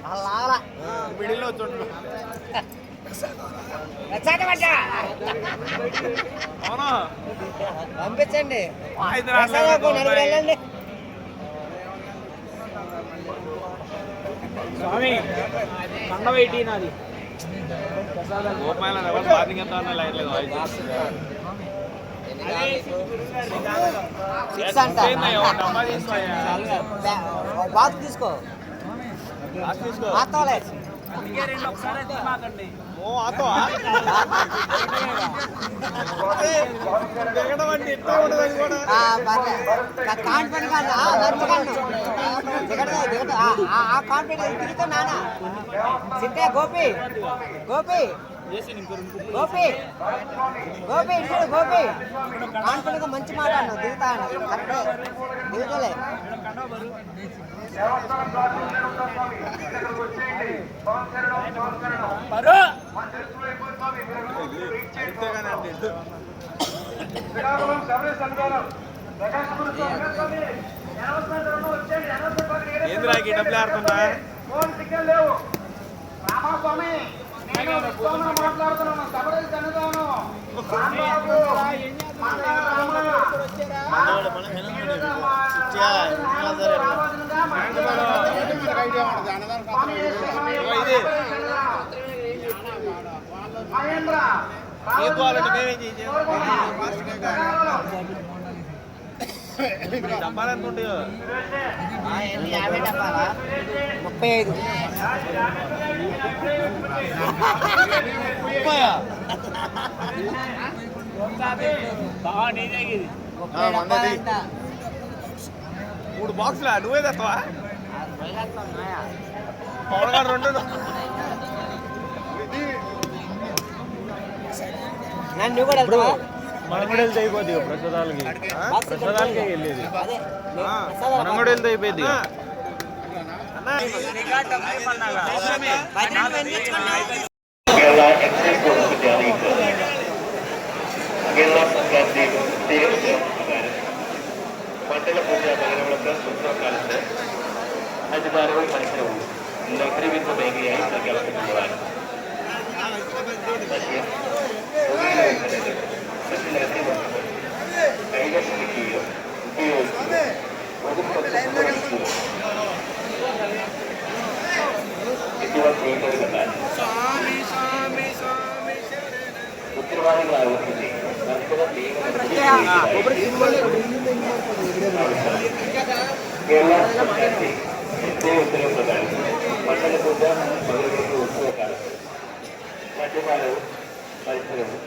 Speaker 4: పంపించండి, నలుగురు వెళ్ళండి.
Speaker 1: స్వామి కండవైటి నాది
Speaker 4: బాత్ తీసుకో. కాన్ఫిడెంట్ కాదు ఆ కాన్ఫిడెంట్ తిరిగితే నానా సిట్టే గోపి గోపి గోపి గోపి ఇంటాడు గోపి కాన్ఫిడెంట్ గా మంచి మాట అన్నావు దిగుతా అన్నావు కరెక్టే దిగుతలే
Speaker 2: ఏంద్రాకి డబ్బులు ఆడుతున్నా డబ్బాలు ఎంత ఉంటాయో
Speaker 4: 50 డబ్బాలా 35
Speaker 2: 3 బాక్సులా నువ్వే తక్కువ పవన్ 2
Speaker 4: నన్ను కూడా
Speaker 2: మనం కూడా వెళ్తే అయిపోద్ది ప్రసాదాలకి ప్రసాదాలకే వెళ్ళేది మనం కూడా వెళ్తే అయిపోయింది
Speaker 5: കേരള എക്സൈസ് വകുപ്പിന്റെ അറിയിപ്പ് കേരള സംക്രാന്തി പ്രത്യേക പ്രകാരം മണ്ഡല പൂജ മകരവിളക്ക് ഉത്സവകാലത്ത് അധികാരവും മത്സരവും ലഹരിവിരുദ്ധ മേഖലയായി പ്രഖ്യാപിക്കുന്നതാണ് കൈവശം വയ്ക്കുകയോ ഉപയോഗിക്കുകയോ വകുപ്പ് എന്നിവ ചെയ്യുന്നതിനാൽ ഉത്തരവാദികളാവുന്നതിന്റെ കർശന കേരള സംസ്ഥാനത്തെ പ്രത്യേക ഉത്തരവ് പ്രകാരം മണ്ഡലപൂജ മകരവിളക്ക് ഉത്സവകാലത്ത് മദ്യപാനവും മത്സരവും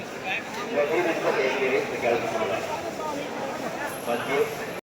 Speaker 5: ലഹരിവിരുദ്ധ മേഖലയെ പ്രഖ്യാപിക്കുന്നതാണ്. മദ്യം